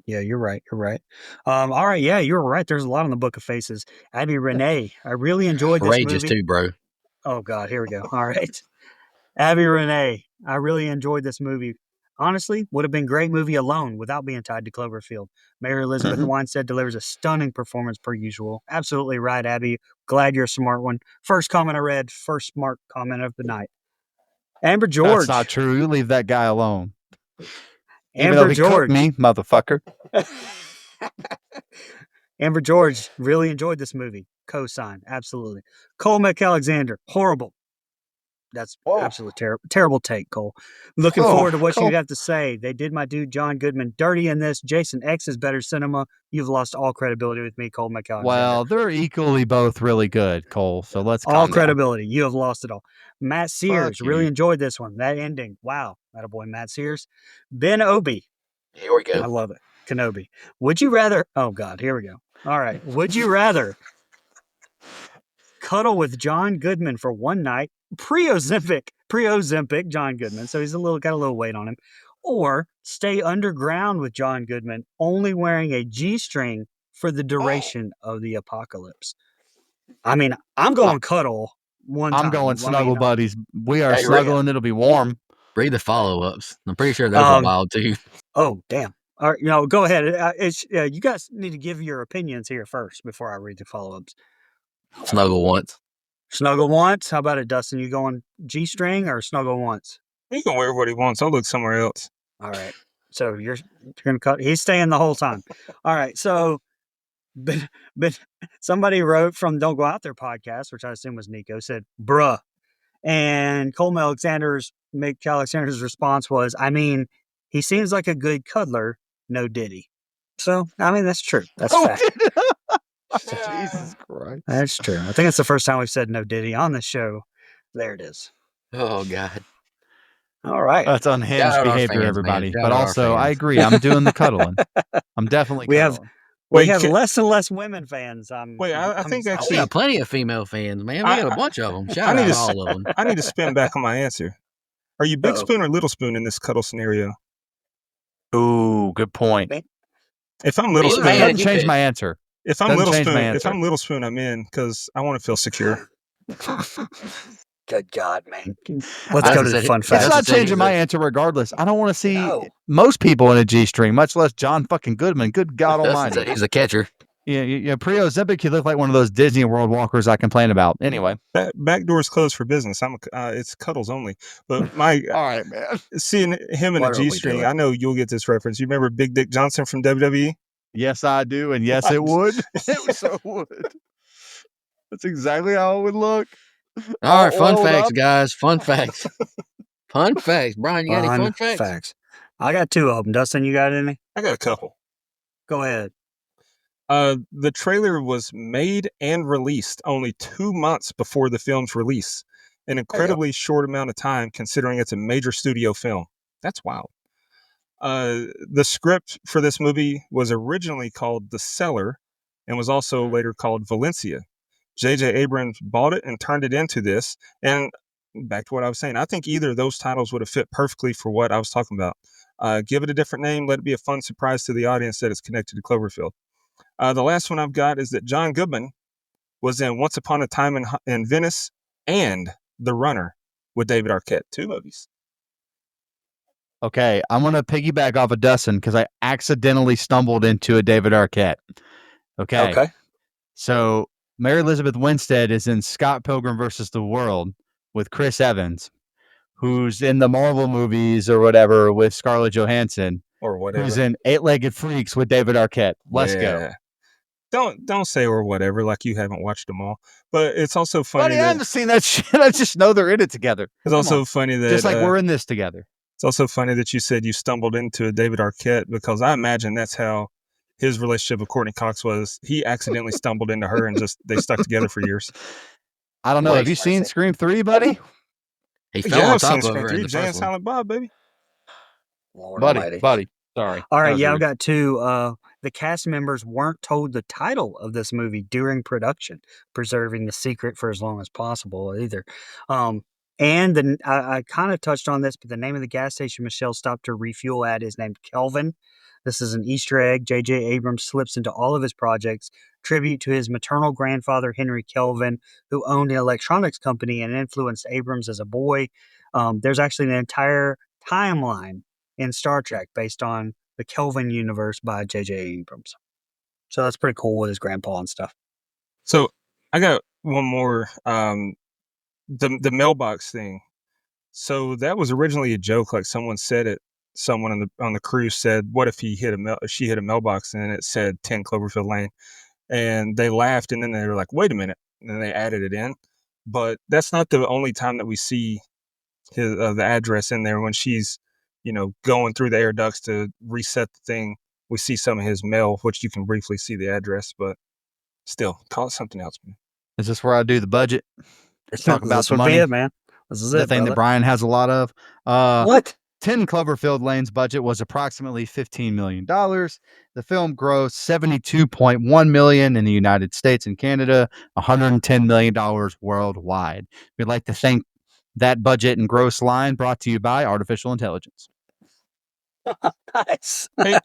D: Yeah, you're right. You're right. All right. Yeah, you're right. There's a lot on the Book of Faces. Abby Renee, I really enjoyed this
C: Courageous
D: movie.
C: too, bro.
D: Oh God, here we go. All right. Abby Renee, I really enjoyed this movie. Honestly, would have been a great movie alone without being tied to Cloverfield. Mayor Elizabeth Winstead delivers a stunning performance per usual. Absolutely right, Abby. Glad you're a smart one. First comment I read, first smart comment of the night. Amber George.
F: That's not true. You leave that guy alone. Even
D: Amber
F: though he
D: George.
F: cooked me, motherfucker.
D: Amber George, really enjoyed this movie. Co-sign, absolutely. Cole McAlexander, horrible. That's
F: Whoa.
D: absolutely terrible take, Cole. Looking
F: Oh,
D: forward to what
F: Cole.
D: you have to say. They did my dude John Goodman dirty in this. Jason X is better cinema. You've lost all credibility with me, Cole McAlexander.
F: Well, they're equally both really good, Cole. So let's
D: all
F: calm down.
D: credibility. You have lost it all. Matt Sears,
C: you.
D: really enjoyed this one. That ending. Wow. That a boy, Matt Sears. Ben Obi.
C: Here we
D: I
C: go.
D: love it. Kenobi. Would you rather? Oh, God. Here we go. All right. Would you rather cuddle with John Goodman for one night, pre-Ozempic John Goodman, so he's got a little weight on him, or stay underground with John Goodman, only wearing a G-string for the duration of the apocalypse? I mean, I'm going cuddle one time.
F: I'm going snuggle buddies. We are
C: Hey,
F: snuggling. It'll be warm.
C: Read the follow-ups. I'm pretty sure those are wild too.
D: Oh, damn. All right, go ahead. You guys need to give your opinions here first before I read the follow-ups.
C: Snuggle once.
D: Snuggle once? How about it, Dustin? You going G-string or snuggle once?
E: He can wear what he wants. I'll look somewhere else.
D: All right. So you're going to cut. He's staying the whole time. All right. So, but somebody wrote from Don't Go Out There podcast, which I assume was Nico, said, bruh. And Cole Alexander's response was, I mean, he seems like a good cuddler. No diddy. So, I mean, that's true. That's fact.
F: Jesus Christ.
D: That's true. I think it's the first time we've said no diddy on the show. There it is.
C: Oh God.
D: All right.
F: That's unhinged
C: Shout out our
F: behavior,
C: fans,
F: everybody.
C: man. Shout
F: But
C: out our
F: also, I
C: fans.
F: agree. I'm doing the cuddling. I'm definitely
D: We have-
F: cuddling.
D: We have less and less women fans.
E: I think
C: We
E: actually
C: got plenty of female fans, man. We got a bunch of them. Shout
E: I need
C: out
E: to
C: to all of them.
E: I need to spin back on my answer. Are you big
D: Uh-oh.
E: spoon or little spoon in this cuddle scenario?
F: Ooh, good point.
E: If I'm little
C: Either
E: spoon,
F: It
C: man,
F: doesn't change my answer.
E: if I'm
F: doesn't
E: little
F: change my
E: spoon, if
F: answer.
E: I'm little spoon, I'm in because I want to feel secure.
D: Good God, man. Let's
C: I
D: go to the
C: said-
D: fun
F: It's
C: That's
D: facts.
F: not
C: the thing,
F: changing
C: is
F: my
C: that-
F: answer regardless. I don't want to see
D: No.
F: most people in a G-string, much less John fucking Goodman. Good God Almighty.
C: He's a catcher.
F: Yeah, pre-Ozempic, you look like one of those Disney World walkers I complain about. Anyway.
E: Back doors closed for business. It's cuddles only. But
F: All right, man.
E: seeing him in
D: What
E: a
D: are we
E: G-string,
D: doing?
E: I know you'll get this reference. You remember Big Dick Johnson from WWE?
F: Yes, I do, and yes, it would. It so would. That's exactly how it would look.
C: All right, fun
F: oiled
C: facts,
F: up.
C: guys. Fun facts. Fun facts. Brian, you got any fun facts?
D: I got two of them. Dustin, you got any?
E: I got a couple.
D: Go ahead.
E: The trailer was made and released only 2 months before the film's release, an incredibly short amount of time considering it's a major studio film. That's wild. The script for this movie was originally called The Cellar and was also later called Valencia. J.J. Abrams bought it and turned it into this. And back to what I was saying, I think either of those titles would have fit perfectly for what I was talking about. Give it a different name. Let it be a fun surprise to the audience that it's connected to Cloverfield. The last one I've got is that John Goodman was in Once Upon a Time in Venice and The Runner with David Arquette. 2 movies.
F: Okay, I'm going to piggyback off of Dustin because I accidentally stumbled into a David Arquette. Okay. So Mary Elizabeth Winstead is in Scott Pilgrim versus the World with Chris Evans, who's in the Marvel movies or whatever with Scarlett Johansson,
E: Or whatever.
F: who's in Eight-Legged Freaks with David Arquette. Let's go.
E: Don't say or whatever like you haven't watched them all. But it's also funny
F: Buddy, I
E: that
F: haven't seen that shit. I just know they're in it together.
E: it's
F: Come
E: also
F: on.
E: funny that
F: Just like we're in this together.
E: it's also funny that you said you stumbled into a David Arquette because I imagine that's how his relationship with Courtney Cox was. He accidentally stumbled into her and just they stuck together for years.
F: I don't know. Have you seen Scream 3, buddy?
C: He fell on
E: I've
C: top
E: seen
C: of her
E: Scream
C: in
E: 3,
C: the
E: Jay and
C: first one.
E: Silent Bob, baby.
D: Lord
F: Buddy. Sorry.
D: All
F: That
D: right,
F: was
D: yeah,
F: rude.
D: I've got two. The cast members weren't told the title of this movie during production, preserving the secret for as long as possible either. And then I kind of touched on this, but the name of the gas station Michelle stopped to refuel at is named Kelvin. This is an Easter egg J.J. Abrams slips into all of his projects, tribute to his maternal grandfather, Henry Kelvin, who owned an electronics company and influenced Abrams as a boy. There's actually an entire timeline in Star Trek based on the Kelvin universe by J.J. Abrams. So that's pretty cool with his grandpa and stuff.
E: So I got one more. The mailbox thing. So that was originally a joke. Like someone said it. Someone on the crew said, "What if she hit a mailbox and it said 10 Cloverfield Lane?" And they laughed, and then they were like, "Wait a minute!" And then they added it in. but that's not the only time that we see the address in there. When she's, going through the air ducts to reset the thing, we see some of his mail, which you can briefly see the address, but still, call it something else, man.
F: Is this where I do the budget? Let's talk about
D: This
F: the
D: would be
F: money.
D: it, man. This is
F: The
D: it,
F: thing that
D: brother.
F: Brian has a lot of.
D: What?
F: 10 Cloverfield Lane's budget was approximately $15 million. The film grossed $72.1 million in the United States and Canada, $110 million worldwide. We'd like to thank that budget and gross line brought to you by artificial intelligence.
D: Nice.
E: Hey,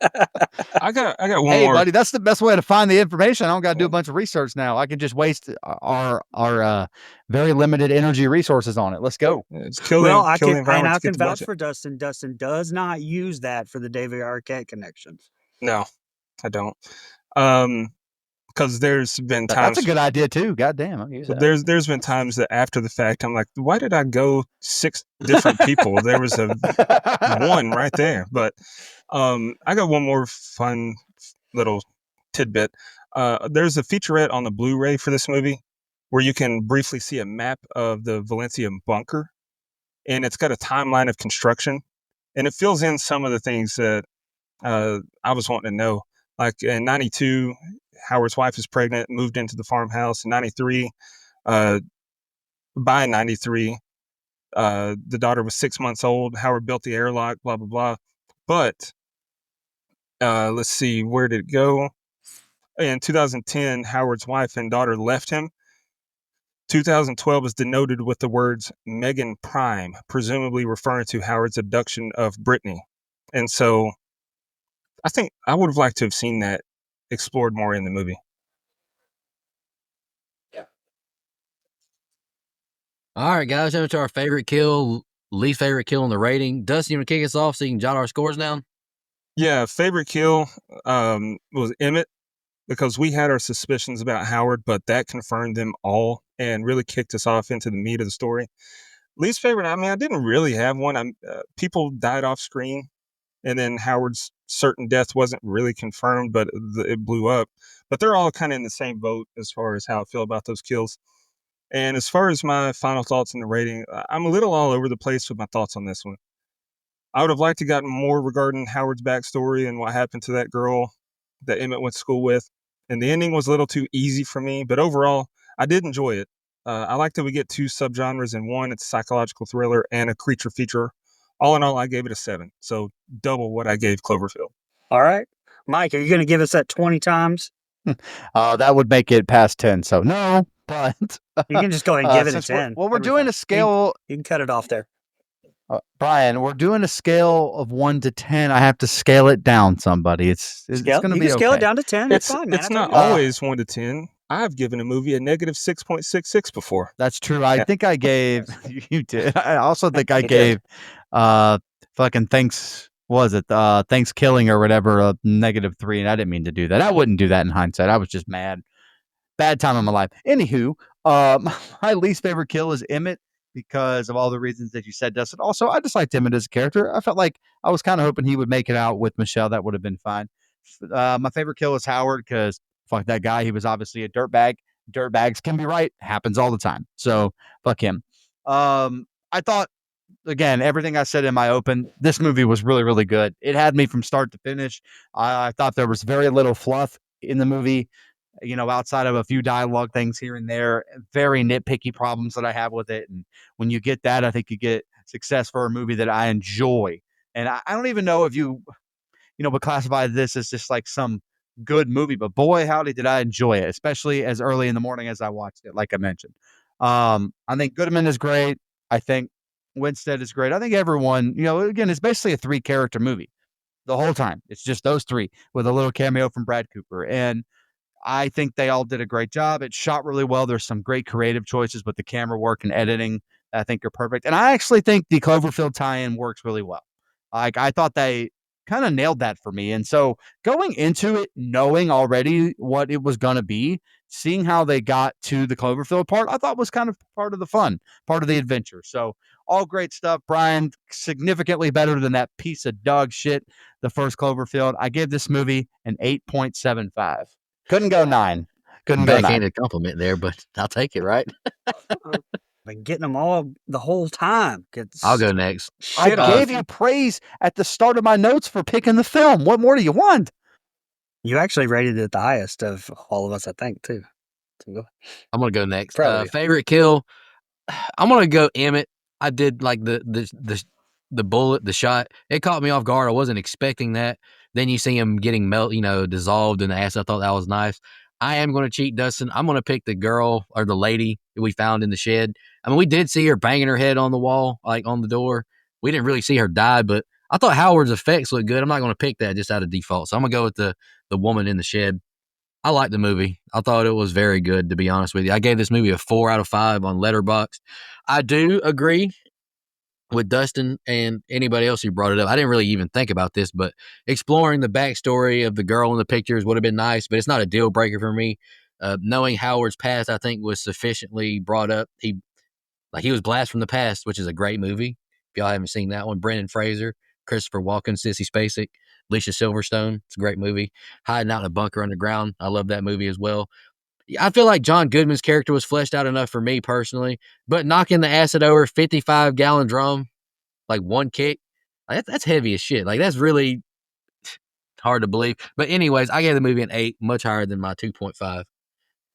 E: I got one
F: Hey,
E: more.
F: buddy, that's the best way to find the information. I don't got to do a bunch of research now. I can just waste our very limited energy resources on it. Let's go.
E: It's kill
D: Well,
E: the
D: I can
E: environment to
D: vouch
E: get the budget.
D: for Dustin. Dustin does not use that for the David Arquette connections.
E: No, I don't. Because there's been times.
F: That's a good idea too. God damn, I'll use that.
E: There's been times that after the fact, I'm like, why did I go 6 different people? There was a one right there. But I got one more fun little tidbit. There's a featurette on the Blu-ray for this movie where you can briefly see a map of the Valencia bunker, and it's got a timeline of construction, and it fills in some of the things that I was wanting to know. Like in 92, Howard's wife is pregnant, moved into the farmhouse. In 93, by 93, the daughter was 6 months old. Howard built the airlock, blah, blah, blah. But let's see, where did it go? In 2010, Howard's wife and daughter left him. 2012 is denoted with the words Megan Prime, presumably referring to Howard's abduction of Brittany. And so I think I would have liked to have seen that explored more in the movie.
C: All right, guys, over to our favorite kill, least favorite kill in the rating. Dustin, you want to kick us off so you can jot our scores down?
E: Yeah, favorite kill was Emmett, because we had our suspicions about Howard, but that confirmed them all and really kicked us off into the meat of the story. Least favorite, I mean, I didn't really have one. People died off screen, and then Howard's certain death wasn't really confirmed, but it blew up. But they're all kind of in the same boat as far as how I feel about those kills. And as far as my final thoughts on the rating, I'm a little all over the place with my thoughts on this one. I would have liked to gotten more regarding Howard's backstory and what happened to that girl that Emmett went to school with. And the ending was a little too easy for me, but overall, I did enjoy it. I like that we get 2 subgenres in one. It's a psychological thriller and a creature feature. All in all, I gave it a 7. So double what I gave Cloverfield.
D: All right. Mike, are you going to give us that 20 times?
F: That would make it past 10. So no, but
D: You can just go ahead and give it a 10.
F: We're doing a scale.
D: You can cut it off there.
F: Brian, we're doing a scale of 1 to 10. I have to scale it down, somebody. It's going to be okay.
D: Scale it down to 10. It's fine, man.
E: It's not always 1 to 10. I've given a movie a negative 6.66 before.
F: That's true. I think I gave you did. I also think I gave fucking Thanksgiving or whatever a -3, and I didn't mean to do that. I wouldn't do that in hindsight. I was just mad. Bad time in my life. Anywho, my least favorite kill is Emmett because of all the reasons that you said, Dustin. Also, I just liked Emmett as a character. I felt like I was kind of hoping he would make it out with Michelle. That would have been fine. My favorite kill is Howard because fuck that guy. He was obviously a dirtbag. Dirtbags can be right. Happens all the time. So fuck him. I thought, again, everything I said in my open, this movie was really, really good. It had me from start to finish. I thought there was very little fluff in the movie, outside of a few dialogue things here and there, very nitpicky problems that I have with it. And when you get that, I think you get success for a movie that I enjoy. And I don't even know if you would classify this as just like some good movie, but boy, howdy, did I enjoy it, especially as early in the morning as I watched it, like I mentioned. I think Goodman is great. I think Winstead is great. I think everyone, again, it's basically a 3-character movie the whole time. It's just those 3 with a little cameo from Brad Cooper. And I think they all did a great job. It shot really well. There's some great creative choices with the camera work and editing that I think are perfect. And I actually think the Cloverfield tie-in works really well. Like, I thought they kind of nailed that for me. And so going into it, knowing already what it was going to be, seeing how they got to the Cloverfield part, I thought was kind of part of the fun, part of the adventure. So all great stuff. Brian, significantly better than that piece of dog shit, the first Cloverfield. I gave this movie an 8.75. Couldn't go 9.
D: Couldn't go
C: backhanded compliment there, but I'll take it. Right?
D: Been getting them all the whole time.
C: I'll go next.
F: I
D: Shit on
F: gave you praise at the start of my notes for picking the film. What more do you want?
D: You actually rated it the highest of all of us, I think, too. So go.
C: I'm gonna go next.
D: Proud of you.
C: Favorite kill. I'm gonna go Emmett. I did like the bullet, the shot. It caught me off guard. I wasn't expecting that. Then you see him getting dissolved in the acid. I thought that was nice. I am going to cheat, Dustin. I'm going to pick the girl or the lady that we found in the shed. I mean, we did see her banging her head on the wall, like on the door. We didn't really see her die, but I thought Howard's effects looked good. I'm not going to pick that just out of default. So I'm going to go with the woman in the shed. I liked the movie. I thought it was very good, to be honest with you. I gave this movie a 4 out of 5 on Letterboxd. I do agree with Dustin and anybody else who brought it up. I didn't really even think about this, but exploring the backstory of the girl in the pictures would have been nice, but it's not a deal breaker for me. Knowing Howard's past, I think, was sufficiently brought up. He was Blast from the Past, which is a great movie. If y'all haven't seen that one, Brendan Fraser, Christopher Walken, Sissy Spacek, Alicia Silverstone. It's a great movie. Hiding Out in a Bunker Underground. I love that movie as well. I feel like John Goodman's character was fleshed out enough for me personally, but knocking the acid over 55-gallon drum, like one kick, that's heavy as shit. Like, that's really hard to believe. But anyways, I gave the movie an 8, much higher than my 2.5.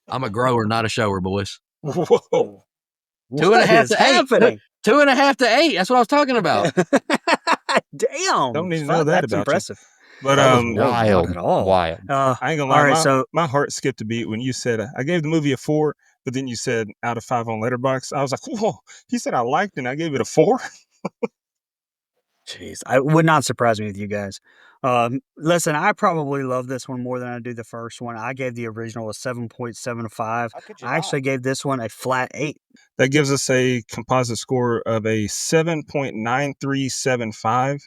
C: I'm a grower, not a shower, boys.
E: Whoa.
C: 2.5 to 8.
D: happening?
C: 2.5 to 8. That's what I was talking about.
D: Damn.
E: Don't need to know that
D: That's
E: about
D: impressive.
E: you. But
F: That was
D: Not
F: wild.
D: at all.
F: Wild.
E: I ain't gonna lie.
D: all right,
E: My heart skipped a beat when you said I gave the movie a 4, but then you said out of 5 on Letterboxd. I was like, whoa. He said I liked it, and I gave it a 4.
D: jeez, I would not surprise me with you guys. Listen, I probably love this one more than I do the first one. I gave the original a 7.75. I actually gave this one a flat 8.
E: That gives us a composite score of a 7.9375.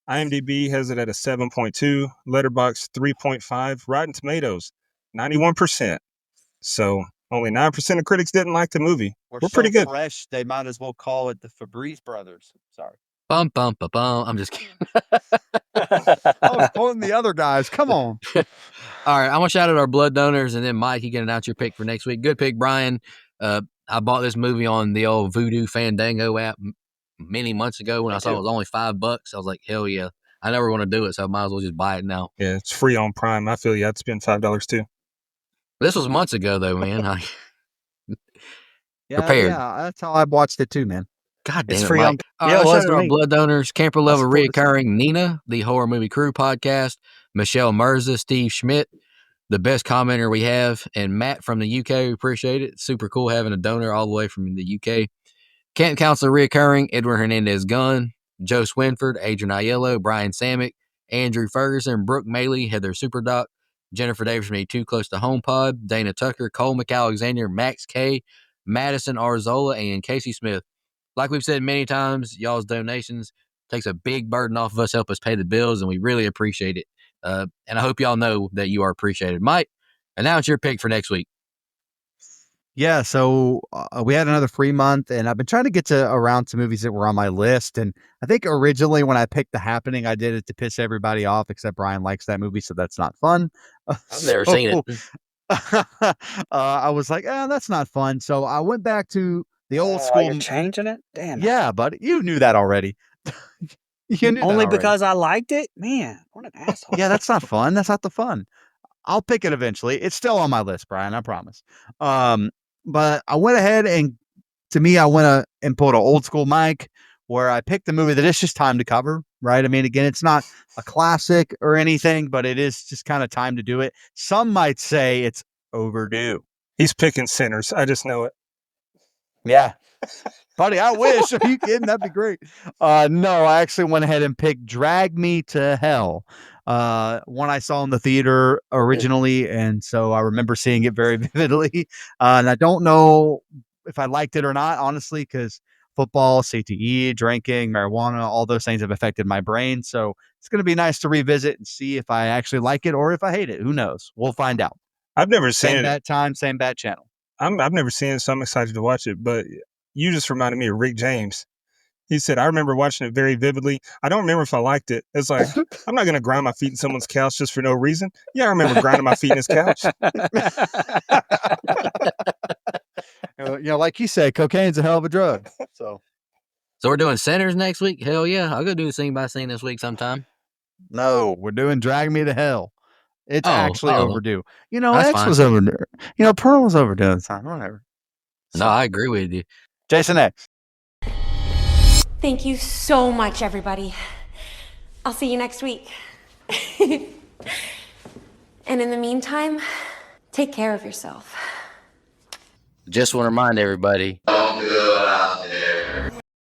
E: IMDb has it at a 7.2, Letterboxd 3.5, Rotten Tomatoes 91%. So only 9% of critics didn't like the movie. We're pretty good.
F: Fresh, they might as well call it the Febreze Brothers. Sorry.
C: Bum, bum, bum, bum. I'm just kidding.
F: I was quoting the other guys. Come on.
C: All right, I'm gonna shout out our blood donors, and then Mike, you can announce your pick for next week. Good pick, Brian. I bought this movie on the old Voodoo Fandango app many months ago when I saw it was only $5. I was like, hell yeah! I never want to do it, so I might as well just buy it now.
E: Yeah, it's free on Prime. I feel you. I'd spend $5 too.
C: This was months ago, though, man.
F: Yeah,
C: Prepared.
F: Yeah, that's how I watched it too, man.
C: God damn
D: It's
C: it,
D: free
C: Mike.
D: on.
C: All
D: Yeah,
C: right,
D: it
C: shout
D: was
C: out
D: to
C: our
D: me.
C: blood donors, Camper Lover,
F: support the
C: reoccurring Nina, the Horror Movie Crew podcast, Michelle Mirza, Steve Schmidt, the best commenter we have, and Matt from the UK. We appreciate it. Super cool having a donor all the way from the UK. Camp Counselor reoccurring, Edward Hernandez Gunn, Joe Swinford, Adrian Aiello, Brian Samick, Andrew Ferguson, Brooke Maley, Heather Superdoc, Jennifer Davis from Too Close to Home Pod, Dana Tucker, Cole McAlexander, Max K, Madison Arzola, and Casey Smith. Like we've said many times, y'all's donations takes a big burden off of us, help us pay the bills, and we really appreciate it. And I hope y'all know that you are appreciated. Mike, announce your pick for next week.
F: Yeah, so we had another free month, and I've been trying to get around to movies that were on my list. And I think originally when I picked The Happening, I did it to piss everybody off, except Brian likes that movie, so that's not fun.
C: I've never seen it.
F: I was like, that's not fun. So I went back to the old school.
D: You're changing it? Damn.
F: Yeah, but you knew that already. You knew that
D: Only
F: already.
D: because I liked it? Man, what an asshole.
F: Yeah, that's not fun. That's not the fun. I'll pick it eventually. It's still on my list, Brian. I promise. But I went ahead and I went and pulled an old school Mike where I picked the movie that it's just time to cover, right? I mean, again, it's not a classic or anything, but it is just kind of time to do it. Some might say it's overdue.
E: He's picking Sinners. I just know it.
F: Yeah. Buddy, I wish. Are you kidding? That'd be great. No, I actually went ahead and picked Drag Me to Hell. One I saw in the theater originally, and so I remember seeing it very vividly. And I don't know if I liked it or not, honestly, because football, CTE, drinking, marijuana, all those things have affected my brain. So it's going to be nice to revisit and see if I actually like it or if I hate it. Who knows? We'll find out.
E: I've never seen
F: Same
E: it.
F: bad time, same bad channel.
E: I've never seen it, so I'm excited to watch it. But you just reminded me of Rick James. He said, I remember watching it very vividly. I don't remember if I liked it. It's like, I'm not going to grind my feet in someone's couch just for no reason. Yeah, I remember grinding my feet in his couch.
F: Like you said, cocaine's a hell of a drug. So
C: we're doing Sinners next week? Hell yeah. I'll go do a scene by scene this week sometime.
F: no, we're doing Drag Me to Hell. It's actually overdue.
C: That's
F: X
C: fine.
F: was overdue. Pearl was overdoing something. Whatever.
C: No, I agree with you.
F: Jason X.
G: Thank you so much, everybody. I'll see you next week. And in the meantime, take care of yourself.
C: Just want to remind everybody